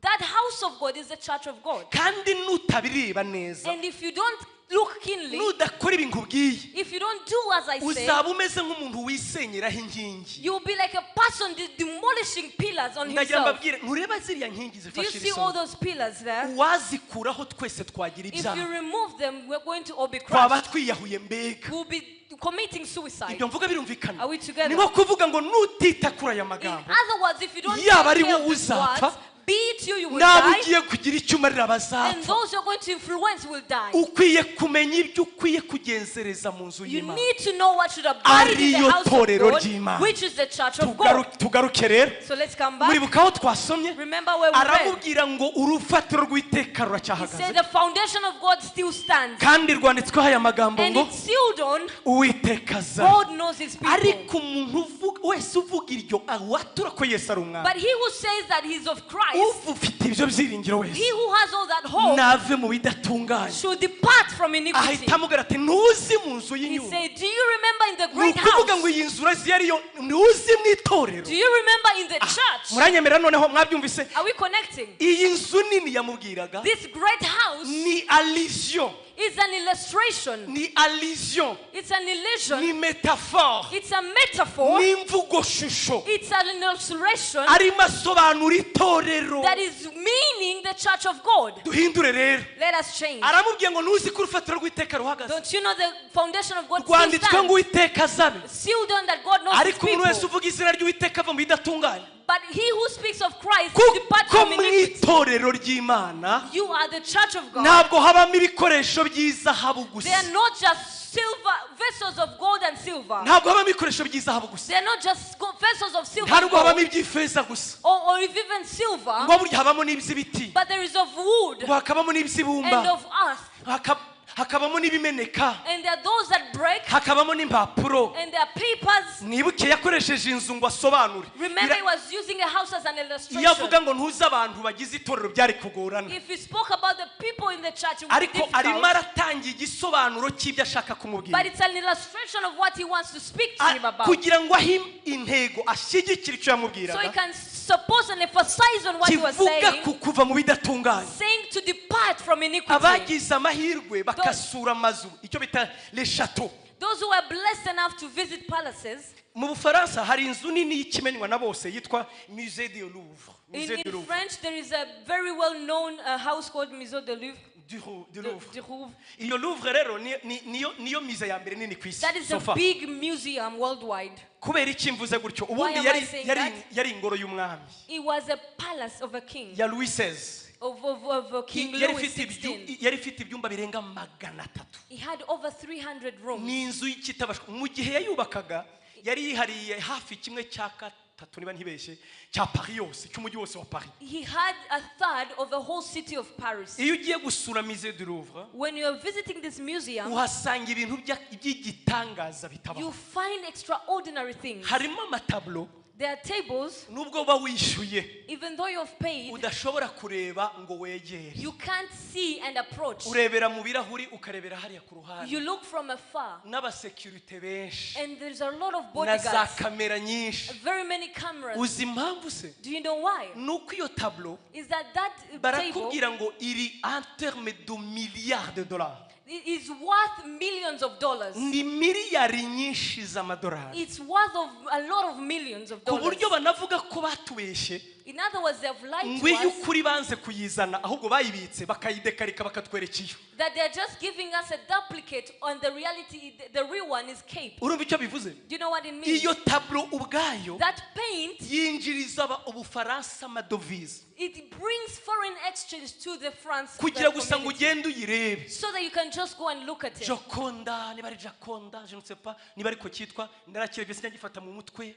that house of God is the church of God. Kandi nutabireba neza, And if you don't look keenly, nudakora ibintu nkubwiye, if you don't do as I say, uzaba umeze nk'umuntu wisenyeraho inkingi. you'll be like a person demolishing pillars on Ndagira himself. mbabwire, ntureba ziriya nkingi Do you zifashe see all ibisonga. those pillars there? Uwazikuraho twese twagira If you ibyaha, remove them, we're going to all be twaba crushed. twiyahuye mbega. We'll be committing suicide. Ibyo mvuga birumvikana. Are we together? Ni nko kuvuga ngo nutita kuri aya In magambo, other words, if you don't yaba take ari care of wowe these uzapfa, words, be it you will nawe die, ugiye kugira icyo umarira and abazapfa. those you're going to influence will die. Ukwiye kumenya ibyo ukwiye kugenzereza mu nzu You y'Imana. need to know what should abide in the Ariyo house of torero God, ry'Imana. which is the church of God. Tugaruke rero, So let's come back. muribuka aho twasomye, Remember where we read. aramubwira ngo urufatiro rw'iteka He said ruracyahagaze, the foundation of God still stands. kandi rwanditsweho aya magambo And ngo it's sealed on. uwiteka aza. God knows his people. Ariko umuntu wese uvuga iryo awatura ko Yesu ari umwana, But he who says that he's of Christ, ufite ibyo byiringiro wese, he who has all that hope, nave mu bidatunganye. should depart from iniquity. Ahita amubwira ati ntuzi mu nzu He y'inyuma. said, do you remember in the Ni great ukuvuga ngo house? iyi nzu urazi ariyo, ntuzi mu itorero. Do you remember in the church? Muranyemera noneho mwabyumvise? Are we connecting? Iyi nzu nini yamubwiraga This great house ni allusion, is an illustration. ni allusion, It's an illusion. ni metaphore, It's a metaphor. ni imvugo shusho. It's an illustration Arimo asobanura itorero. that is meaning the church of God. Duhindure rero. Let us change. Aramubwiye ngo ntuzi ko urufatiro rw'iteka ruhagaze, Don't you know the foundation of God still rwanditswe ngo stands? uwiteka azabe. Sealed on that God knows his Ariko umuntu wese people. uvuga izina ry'uwiteka ava mu bidatunganye. But he who speaks of Christ depart kuko from mu iniquity. itorero ry'Imana You are the church of God. ntabwo habamo ibikoresho by'izahabu They gusa. are not just silver vessels of gold and silver. ntabwo habamo ibikoresho by'izahabu gusa. They are not just vessels of silver ntabwo habamo and gold, iby'ifeza gusa. or even silver, ngo burya habamo n'iby'ibiti, but there is of wood ngo hakabamo and n'iby'ibumba, of earth. hakabamo n'ibimeneka, And there are those that break, hakabamo n'impapuro. and there are papers. mwibuke yakoresheje inzu ngo asobanure. Remember, he was using a house as an iyo illustration. avuga ngo ntuze abantu bagize itorero byari kugorana, If he spoke about the people in the church, it would be ariko arimo difficult. aratanga igisobanuro cy'ibyo ashaka kumubwira, But it's an illustration of what he wants to speak to him about. kugira ngo ahe intego ashyigikire icyo So he yamubwiraga, can suppose and emphasize on what he was kivuga saying, ku kuva mu bidatunganye. saying to depart from iniquity. abagize amahirwe bakasura amazu, icyo bita les chateaux. Those who are blessed enough to visit palaces. mu Bufaransa hari inzu nini y'ikimenywa na bose yitwa Musée du Louvre. In French, there is a very well-known house called Musée de Louvre. Du Louvre. Du Louvre. iyo Louvre rero niyo mise ya mbere nini ku isi That is so a far. big museum worldwide. kubera iki mvuze gutyo? Why ubundi am I saying yari ingoro y'umwami It was a palace of a king, ya Louis XVI. of King yari Louis ifite XVI. yari ifite ibyumba birenga 300. He had over 300 rooms. ni inzu y'ikitabashwa. mu gihe yayubakaga yari yihariye hafi kimwe cya gatatu niba ntibeshye cya Paris yose, cy'umujyi wose wa Paris. He had a third of the whole city of Paris. iyo ugiye gusura Musée du Louvre When you are visiting this museum, uhasanga ibintu by'igitangaza you bitabaho. find extraordinary things. harimo amatablo There are tables, nubwo uba wishyuye even though you've paid, udashobora kureba ngo wegere. you can't see and approach. urebera mu birahuri ukarebera hariya ku ruhande, You look from afar, n'abasekirite benshi and there's a lot of na za bodyguards, kamera nyinshi. very many cameras. uzi impamvu se? Do you know why? nuko iyo tablo Is that table barakubwira ngo iri en terme de milliards de dollars, is worth millions of dollars. ni miliyari nyinshi z'amadolari, It's worth of a lot of millions of ku dollars. buryo banavuga ko batubeshye In other words, they have lied ngo to iyo us, ukuri banze kuyizana ahubwo bayibitse bakayidekarika bakatwereka iyo. that they're just giving us a duplicate on the reality. The real one is Cape. urumva icyo bivuze? Do you know what it means? iyo tablo ubwayo That paint, yinjiriza Ubufaransa amadovize it brings foreign exchange to the France kugira gusa ngo community, ugende uyirebe. so that you can just go and look at it. Joconda niba ari Joconda je ne sais pas niba ariko cyitwa ndarakirevye sinagifata mu mutwe.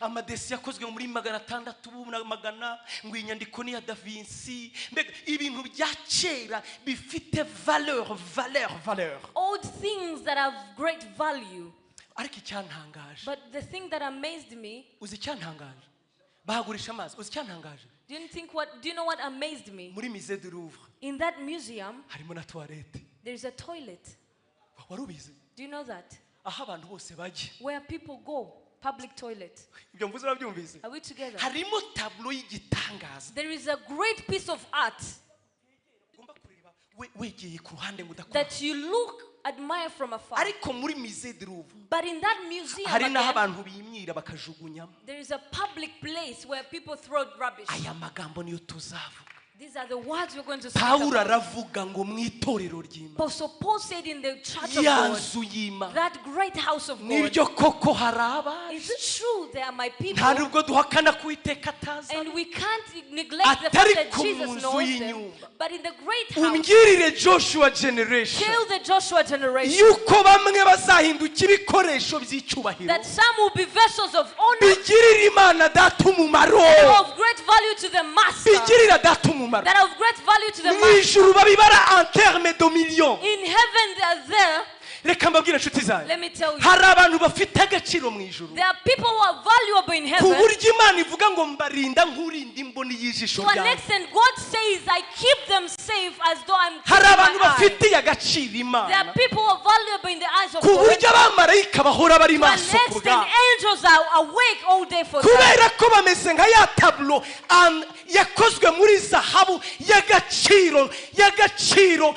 amadesi yakozwe muri 600 na magana ngo inyandiko ni ya Da Vinci. mbega ibintu bya kera bifite valeur. Old things that have great value. ariko icyantangaje, But the thing that amazed me, uzi icyantangaje? bahagurisha amazi. uzi icyantangaje? do you know what amazed me? muri Musée du Louvre In that museum, harimo na toilette. there's a toilet. wari ubizi? Do you know that? aho abantu bose bajya. Where people go, public toilet. ibyo mvuze urabyumvise? Are we together? harimo tablo y'igitangaza. There is a great piece of art ugomba kureba wegeye ku ruhande ngo udakora. that you admire from afar. ariko muri Musée du Louvre But in that museum, hari n'aho again, abantu bimyira bakajugunyamo. there is a public place where people throw rubbish. aya magambo niyo tuzavuga. These are the words we're going to speak Pawulo about. aravuga ngo mu itorero ry'Imana, So Paul said in the church of ya God, nzu y'Imana, that great house of God, nibyo koko hari abaje. is it true they are my people? nta nubwo duhakana ko Uwiteka ataza. And we can't neglect the Atari fact that ku Jesus nzu knows them. y'inyumba. But in the great house, umbwirire Joshua generation tell the Joshua generation yuko bamwe bazahinduka ibikoresho by'icyubahiro that some will be vessels of honor bigirira Imana data umumaro, that are of great value to the master, bigirira data umumaro. that are of great value to the mu master. ijuru babibara en terme de millions. In heaven they are there. reka mbabwire inshuti zanjye, Let me tell you, hari abantu bafite agaciro mu ijuru there are people who are valuable in ku heaven. buryo Imana ivuga ngo mbarinda nk'urinda imboni y'ijisho To an ryawe. extent, God says, I keep them safe as though I'm hari keeping abantu my eye. bafitiye agaciro There Imana are people who are valuable in the eyes of ku God. buryo abamarayika bahora bari To an maso ku extent, bwabo, angels are awake all day for them. kubera ko bameze nka ya tablo yakozwe muri zahabu y'agaciro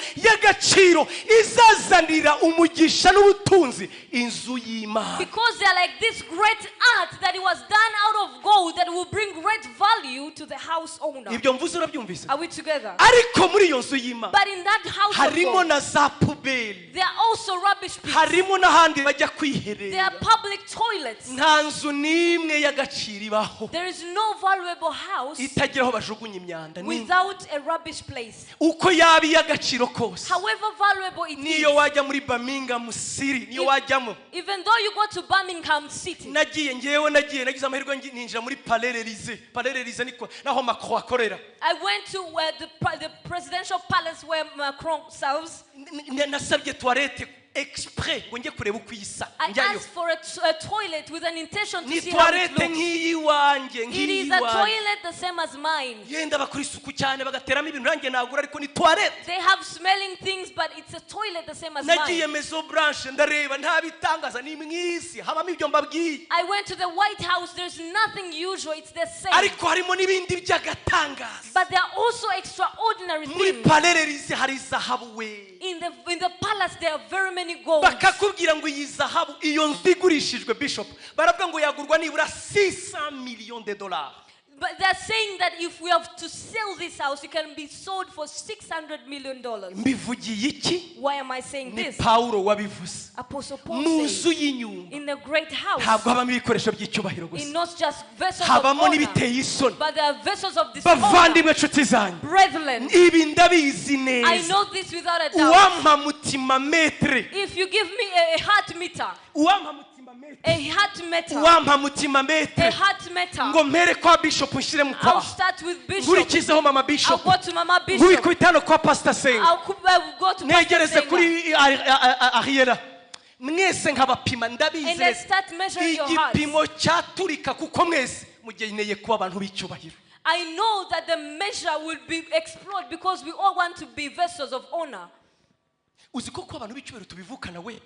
izazanira umugisha n'ubutunzi inzu y'Imana. Because they are like this great art that it was done out of gold that will bring great value to the house owner. Ibyo mvuze urabyumvise? Are we together? Ariko muri iyo nzu y'Imana But in that house harimo na za pubeli, there are also rubbish pits. harimo n'ahandi bajya There kwiherera. are public toilets. Nta nzu n'imwe y'agaciro ibaho There is no valuable house itagira aho bajugunya imyanda. without a rubbish place. Uko yaba iy'agaciro kose, However valuable it niyo is, wajya muri Birmingham City, niyo wajyamo. even though you go to Birmingham City, nagize amahirwe ninjira muri Palais Elysée niko naho Macron akorera. I went to where the presidential palace where Macron serves. Nasabye toilette exprès ngo njye kureba uko isa. I asked for a toilet with an intention to see how it toilette looks. nk'iyiwanjye. It is a toilet the same as mine. Yenda bakora isuku cyane bagateramo ibintu nanjye nagura ariko ni toilette. They have smelling things, but it's a toilet the same as mine. Nagiye Maison Blanche ndareba nta bitangaza ni mwisi habamo ibyo mbabwiye. I went to the White House. There's nothing usual. It's the same. Ariko harimo n'ibindi by'agatangaza. But there are also extraordinary Muri things. Palais Elysée hari zahabu we. In the palace there are very many gold. Bakakubwira ngo iyi zahabu iyo nzu igurishijwe Bishop baravuga ngo yagurwa nibura 600 millions de dollars. But they're saying that if we have to sell this house, it can be sold for $600 million. Mbivugiye iki? Why am I saying Ni this? Paulo wabivuze. Apostle Paul Mu says, nzu y'inyumba in the great house, ntabwo habamo ibikoresho by'icyubahiro it's gusa, not just vessels of habamo honor, n'ibiteye isoni. but there are vessels of dishonor. Bavandimwe nshuti zanjye, Brethren, ibi ndabizi I neza. know this without a doubt. Uwampa mutima metre, If you give me a heart meter, uwampa mutima metre, a heart meter, uwampa mutima a metre, heart meter, ngo mpere kwa Bishop nshyire mu I'll kwaha, start with Bishop. nkurikizeho Mama I'll Bishop, go to Mama Bishop. nkubikubita hano kwa Pastor Senga, I'll go to Pastor negereze Senga. kuri Ariela. Mwese nkabapima ndabizi And I start measuring your hearts. igipimo cyaturika kuko mwese mugeneye kuba abantu b'icyubahiro. I know that the measure will be explored because we all want to be vessels of honor. Uzi ko abantu b'icyubahiro tubivukana we.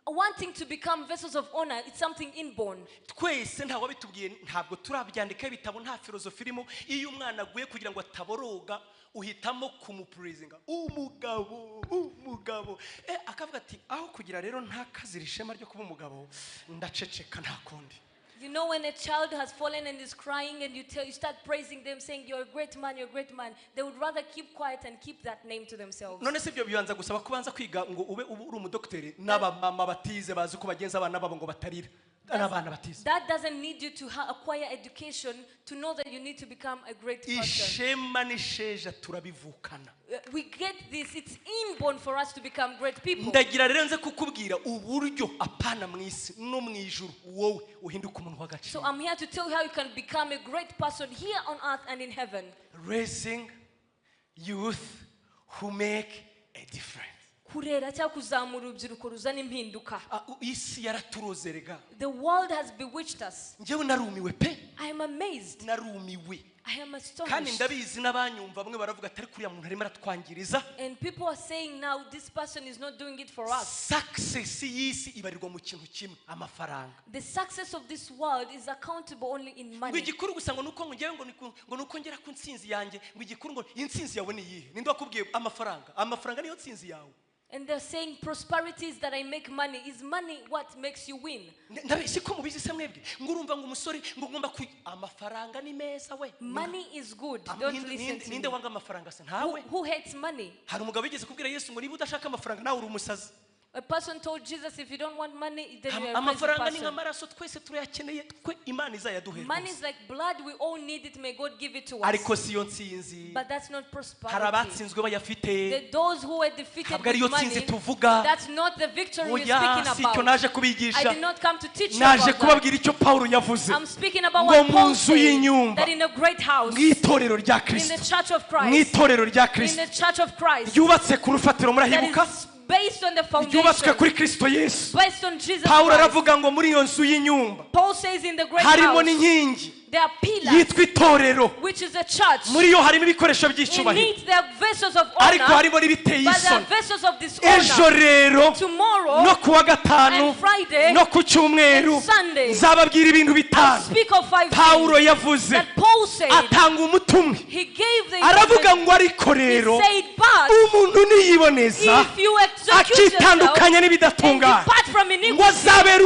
Wanting to become vessels of honor, it's something inborn. Twese ntawe bitubwiye, ntabwo turabyandika ibitabo, nta filozofi irimo. Iyo umwana aguye kugira ngo ataboroga uhitamo kumupraising umugabo akavuga ati aho kugira rero ntakazira ishema ryo kuba umugabo ndaceceka nta kundi. You know, when a child has fallen and is crying and you start praising them, saying you're a great man, they would rather keep quiet and keep that name to themselves. None se ibyo bibanza gusaba kubanza kwiga ngo ube uri umudokiteri n'abamama batize bazi ko bagenza abana babo ngo batarira n'abana batize. That doesn't need you to acquire education to know that you need to become a great person. Ishema n'isheja turabivukana. We get this. It's inborn for us to become great people. Ndagira rero nze kukubwira uburyo apana mwisi no mwijuru wowe uhinduka umuntu w'agaciro. So I'm here to tell you how you can become a great person here on earth and in heaven. Raising youth who make a difference. Kurera cyangwa kuzamura urubyiruko ruzana impinduka. Isi yaraturozerega. The world has bewitched us. Njyewe narumiwe pe. I am amazed. Narumiwe. I am astonished. Kandi ndabizi n'abanyumva bamwe baravuga atari kuri ya muntu arimo aratwangiriza. And people are saying now this person is not doing it for us. Success y'isi ibarirwa mu kintu kimwe, amafaranga. The success of this world is accountable only in money. Ngo igikuru gusa ngo nuko ngewe ngo nuko ngera ku ntsinzi yanjye, ngo igikuru ngo intsinzi yawe ni iyihe? Ninde wakubwiye amafaranga niyo ntsinzi yawe? And they're saying prosperity is that I make money. Is money what makes you win? Siko mubizi se mwebwe ngo urumva ngo umusore ngo ngomba ku amafaranga ni meza we. Money is good. Don't listen to me. Ninde wanga amafaranga se ntawe? Who hates money? Hari umugabo yigeze kubwira Yesu ngo niba udashaka amafaranga nawe uri umusazi. A person told Jesus, if you don't want money, then you are a crazy amafaranga ni person. nk'amaraso twese turayakeneye twe Imana izayaduhe. Money is like blood, we all need it, may God give it to us. Ariko siyo ntsinzi. But that's not prosperity. Hari abatsinzwe bayafite. Those who were defeated ntabwo ariyo with money, ntsinzi tuvuga. that's not the victory we're Oya, speaking sicyo about. naje kubigisha. I did not come to teach you Naje about that. kubabwira icyo Paulo yavuze. I'm speaking about Ngo what mu Paul nzu said, y'inyumba, that in a great house, mw'itorero rya in Kristo, the church of Christ, mw'itorero rya in Kristo the church of Christ, ryubatse ku rufatiro murahibuka, that is based on the ryubatswe foundation, kuri Kristo Yesu. based on Jesus Paulo Christ. aravuga ngo muri iyo nzu y'inyumba Paul says in the great harimo house, n'inkingi There are pillars, yitwa itorero, which is a church. muri yo harimo ibikoresho In by'icyubahiro, it there are vessels of ariko honor, harimo n'ibiteye but there are isoni. vessels of Ejo dishonor. rero Tomorrow no kuwa gatanu and Friday no ku cyumweru and Sunday, nzababwira ibintu I'll bitanu speak of 5 Pawulo things yavuze, that Paul said. atanga umutumwe, He gave the aravuga instruction. ngo ariko He rero said, but umuntu niyiboneza if you execute yourself akitandukanya and n'ibidatunganye, depart from ngo iniquity, azabera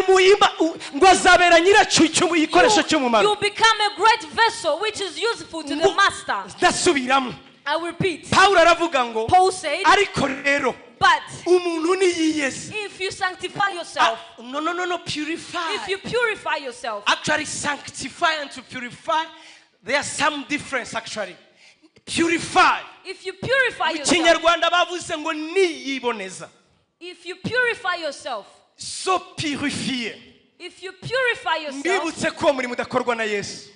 ngo azabera nyiracucu igikoresho cy'umumaro. you become a great vessel which is useful to the master. Ndasubiramo, I will repeat. Pawulo aravuga ngo Paul said, ariko rero but umuntu niyiyeze, if you sanctify yourself, no purify. if you purify yourself, Actually, sanctify and to purify, there are some difference actually. Purify. if you purify Mu yourself, Kinyarwanda bavuze ngo niyiboneza. if you purify yourself, So purifié. if you purify yourself, Mbibutse ko muri mudakorwa na Yesu.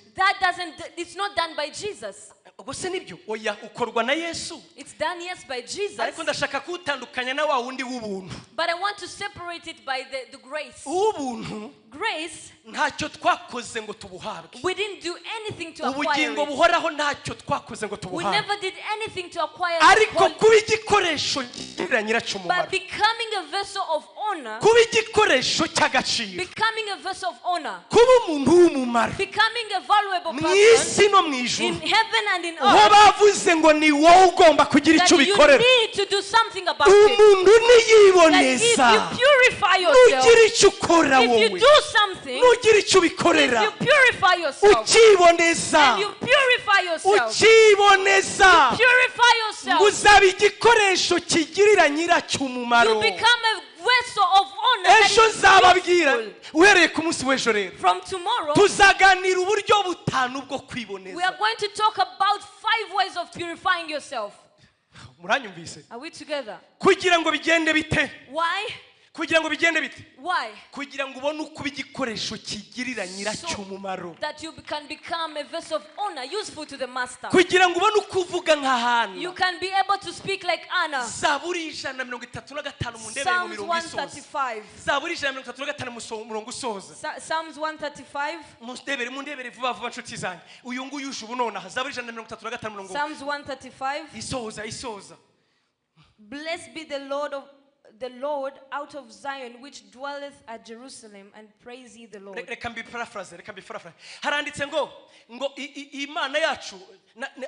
it's not done by Jesus. Ubwo se nibyo? Oya, ukorwa na Yesu. It's done, yes, by Jesus. Ariko ndashaka kutandukanya na wa wundi w'ubuntu. But I want to separate it by the grace. Ubuntu Grace, ntacyo twakoze ngo tubuhabwe. we didn't do anything to acquire Ubugingo it. buhoraho ntacyo twakoze ngo We tubuhabwe. never did anything to acquire Ariko it. kuba igikoresho gikirira nyiracyo umumaro. But becoming a vessel of honor, Kuba igikoresho cy'agaciro. becoming a vessel of honor, Kuba umuntu w'umumaro. becoming a valuable Mu person isi no mu in ijuru. heaven and in Aho earth, bavuze ngo ni wowe ugomba kugira that icyo you ubikorera. need to do something about it. Umuntu That if niyiboneza, you purify yourself, nugira icyo ukora if you wowe, do something, nugira icyo if ubikorera, you purify yourself, ukiboneza, and you purify yourself, ukiboneza, purify ngo yourself, uzaba igikoresho kigirira nyiracyo you umumaro. become a vessel of honor that Ejo is nzababwira, useful. uhereye ku munsi w'ejo rero, From tomorrow, tuzaganira uburyo butanu bwo we are kwiboneza. going to talk about 5 ways of purifying yourself. Muranyumvise? Are we together? Kugira ngo bigende bite? Why? Kugira ngo bigende bite? Why? Kugira ngo ubone uko igikoresho kigirira nyiracyo umumaro. That you can become a vessel of honor, useful to the master. Kugira ngo ubone uko uvuga nk'ahantu. You can be able to speak like Anna. Zaburi 135 mu ndebe mu Psalms mirongo isoza. 135. Zaburi 135 mu murongo usoza. Psalms 135. Mu ndebere vuba vuba nshuti zanjye. Uyu nguyu uje ubu nonaha. Zaburi 135 murongo. Psalms 135. Isoza. Blessed be the Lord out of Zion, which dwelleth at Jerusalem, and praise ye the Lord. Reka mbiparaphrase. Haranditse ngo Imana yacu,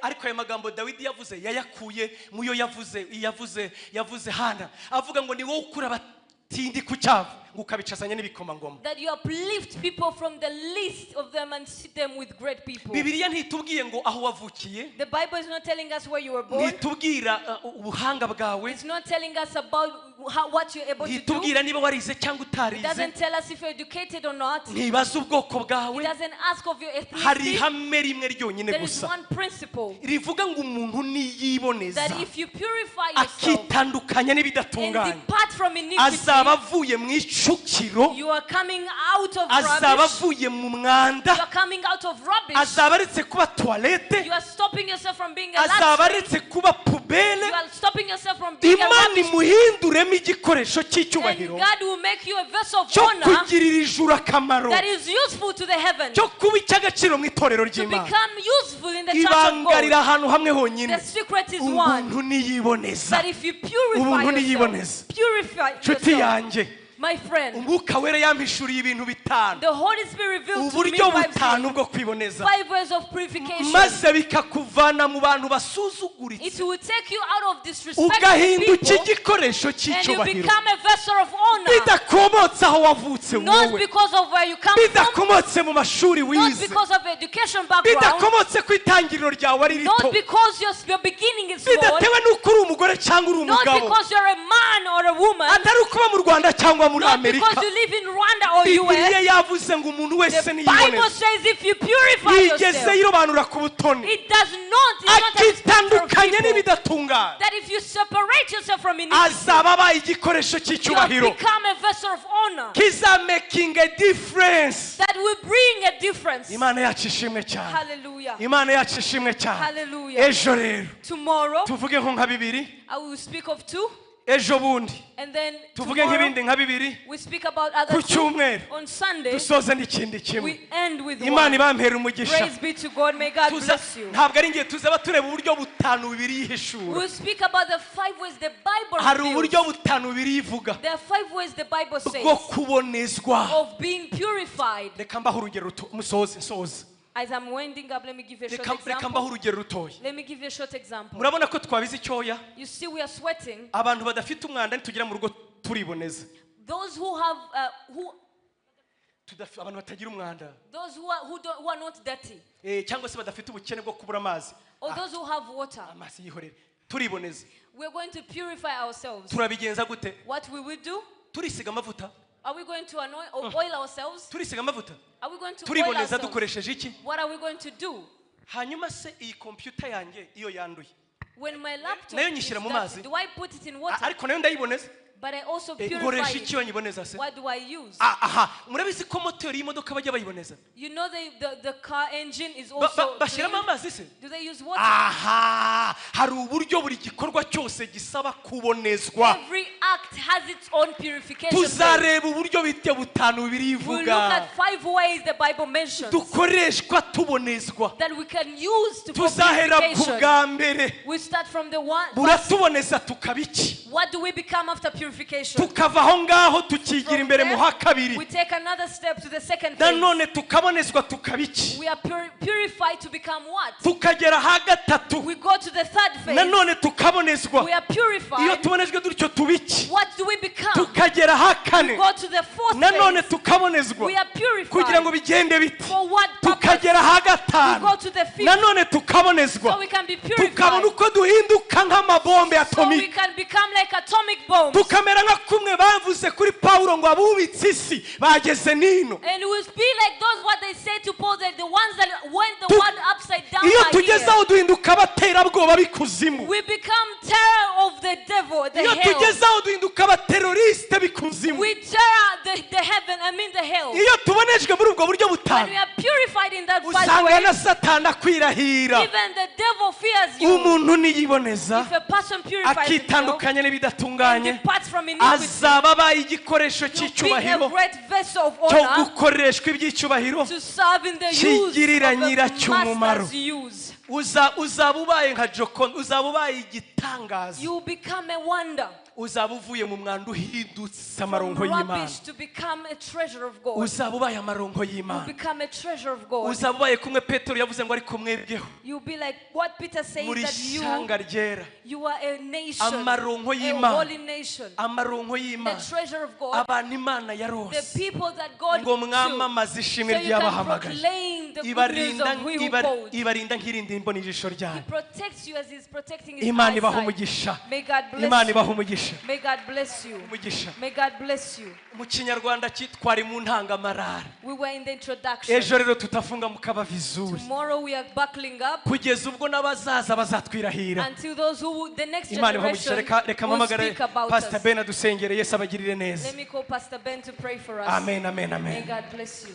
ariko aya magambo Dawidi yavuze yayakuye muyo yavuze Hana. Avuga ngo ni wowe ukura abatindi ku cyavu ngo ukabicazanya n'ibikomangoma. That you uplift people from the least of them and sit them with great people. Bibiliya ntitubwiye ngo aho wavukiye. The Bible is not telling us where you were born. Ntitubwira ubuhanga bwawe. It's not telling us about what you're able to do. Ntitubwira niba warize cyangwa It utarize. doesn't tell us if you're educated or not. Ntibaza ubwoko It bwawe. doesn't ask of your Hari ethnicity. ihame rimwe ryonyine There is gusa one principle. rivuga ngo umuntu niyiboneza That if you purify yourself akitandukanya and n'ibidatunganye, depart from iniquity, azaba avuye mu icukiro, you are coming out of azaba rubbish. avuye mu mwanda, You are coming out of rubbish. azaba aretse kuba toilette, You are stopping yourself from being a azaba luxury. aretse kuba pubele. You are stopping yourself from being a Imana rubbish. imuhinduremo igikoresho And cy'icyubahiro God will make you a vessel of cyo honor kugirira ijuru akamaro, that is useful to the heavens. cyo kuba icy'agaciro mu itorero To ry'Imana. become useful in the church of Ibanga riri God. ahantu hamwe honyine. The secret is one. Umuntu niyiboneza. That if you purify Umuntu yourself, niyiboneza. purify Nshuti yourself, yanjye, my friend, Umwuka wera yampishuriye ibintu bitanu, the Holy Spirit revealed to me uburyo 5 butanu things, bwo kwiboneza, 5 ways of purification. maze bikakuvana mu bantu basuzuguritse, It will take you out of disrespect to ugahinduka people igikoresho and you cy'icyubahiro, become a vessel of honor. bidakomotse aho wavutse Not wowe, because of where you come from, bidakomotse mu mashuri not wize, because of education background, bidakomotse ku itangiriro ryawe ari rito, not because your beginning is small, bidatewe n'uko uri umugore cyangwa uri not umugabo, because you're a man or a woman, atari ukuba mu Rwanda cyangwa muri not Amerika. because you live in Rwanda or Bibiliya US. yavuze ngo umuntu wese The Bible niyiboneza, says if you purify yigeze yourself, yirobanura ku butoni, it does not, it's not a respect for akitandukanya people. n'ibidatunganye, That if you separate yourself from iniquity, azaba abaye igikoresho you have cy'icyubahiro become a vessel of honor kiza-making a difference. that will bring a difference. Imana yacu ishimwe cyane, Hallelujah. Imana yacu ishimwe cyane. Hallelujah. Ejo rero Tomorrow, tuvuge nko nka bibiri. I will speak of 2. ejo bundi and then tuvuge nk'ibindi nka bibiri we speak about other ku cyumweru on Sunday dusoza n'ikindi kimwe. we end with Imana one. ibampera umugisha. Praise be to God. May God bless you. Ntabwo ari ngiye tuzaba tureba uburyo butanu bibiri yihishura. We speak about the 5 ways the Bible hari reveals. uburyo butanu bibiri ivuga There are 5 ways the Bible says bwo kubonezwa. of being purified. Reka mbaho urugero ruto musoze. As I'm winding up, let me give you a short Reka mbaho example. urugero rutoya. Let me give you a short example. Murabona ko twabize icyoya. You see, we are sweating. Abantu badafite umwanda ntitugera mu rugo turiboneza. Those who have, abantu batagira umwanda. those who are not dirty, cyangwa se badafite ubukene bwo kubura amazi. or those who have water. Amazi yihorere. Turiboneza. We're going to purify ourselves. Turabigenza gute? What we will do? Turisiga amavuta. Are we going to anoint or oil ourselves? Turisiga amavuta. Are we going to oil Turiboneza ourselves? dukoresheje iki? What are we going to do? Hanyuma se iyi computer yanjye iyo yanduye. When my laptop Nayo is nyishyira mu dirty, mazi. do I put it in water? Ariko nayo ndayiboneza. But I also purify Ngoresha it. iki yo nyiboneza se? What do I use? Aha, murabizi ko moteri y'imodoka bajya bayiboneza. You know the car engine is also Bashyiramo clean. amazi se? Do they use water? Aha, hari uburyo buri gikorwa cyose gisaba kubonezwa. Every act has its own purification. Tuzareba uburyo bite butanu bibiri We'll look at ivuga. 5 ways the Bible mentions Dukoreshwa tubonezwa. that we can use to Tuzahera ku purification. bwa mbere. We start from the one. Buratuboneza tukabiki. What do we become after purification? Tukava aho ngaho tukigira From imbere mu ha there, kabiri. we take another step to the second phase. Nanone tukabonezwa tukabiki. We are purified to become what? Tukagera ha gatatu. We go to the third phase. Nanone tukabonezwa. We are Iyo purified. tubonejwe dutyo tubiki. What do we become? Tukagera ha kane. Go to the fourth Nanone phase. tukabonezwa. We are Kugira ngo purified. bigende biti. For what purpose? Tukagera ha We gatanu. go to the fifth. Nanone tukabonezwa. So we can be Tukabona purified. uko duhinduka nk'amabombe So we atomike. can become like atomic bombs. Tukamera nka kumwe bavuze kuri Pawulo ngo abubitse isi bageze nino. And we'll be like those what they say to Paul, that the ones that went the Tu- world upside down Iyo are tugeze here. aho duhinduka abaterabwoba b'ikuzimu. We become terror of the devil, the Iyo hell. tugeze aho duhinduka abateroriste b'ikuzimu. We terror the heaven, the hell. Iyo tubonejwe muri ubwo buryo When butanu, we are purified in that first usanga way, na Satani akwirahira. even the devil fears you. Umuntu niyiboneza If a person purifies himself akitandukanya and n'ibidatunganye, departs from iniquity, azaba abaye igikoresho you'll be a cy'icyubahiro great vessel of cyo honor gukoreshwa iby'icyubahiro. to serve in the use Kigirira of the nyiracyo umumaro. master's use. Uzaba ubaye nka Jokon, uzaba ubaye igitangaza. You become a wonder. Uzaba uvuye mu mwanda uhindutse From amaronko y'Imana. rubbish to become a treasure of God. Uzaba ubaye amaronko You y'Imana. become a treasure of God. Uzaba ubaye kumwe Petero yavuze ngo ariko mwebweho You'll be like what Peter says muri that shyanga ryera. you are a nation, Amaronko a y'Imana. holy nation, Amaronko a y'Imana. treasure of God, Abantu Imana the yarose. people that God Ngo chose, mwamamaze so ishimwe you can ry'abahamagaye. proclaim the good news of who He called. Ibarinda nk'irindi mboni ijisho He ryanyu. protects you as He's protecting His Imana ibaha eyesight. umugisha. May God Imana bless ibaha you. umugisha. May God bless you. Umugisha. May God bless you. Mu Kinyarwanda twari mu ntangamarara. We were in the introduction. Ejo rero tutafunga mukaba vizuri. Tomorrow we are buckling up Kugeza ubwo n'abazaza bazatwirahira. until those the next Imana ibaha umugisha. generation Reka will mpamagare speak about Pastor us. Ben adusengere. Yesu abagirire neza. Let me call Pastor Ben to pray for us. Amen, amen, May amen. God bless you.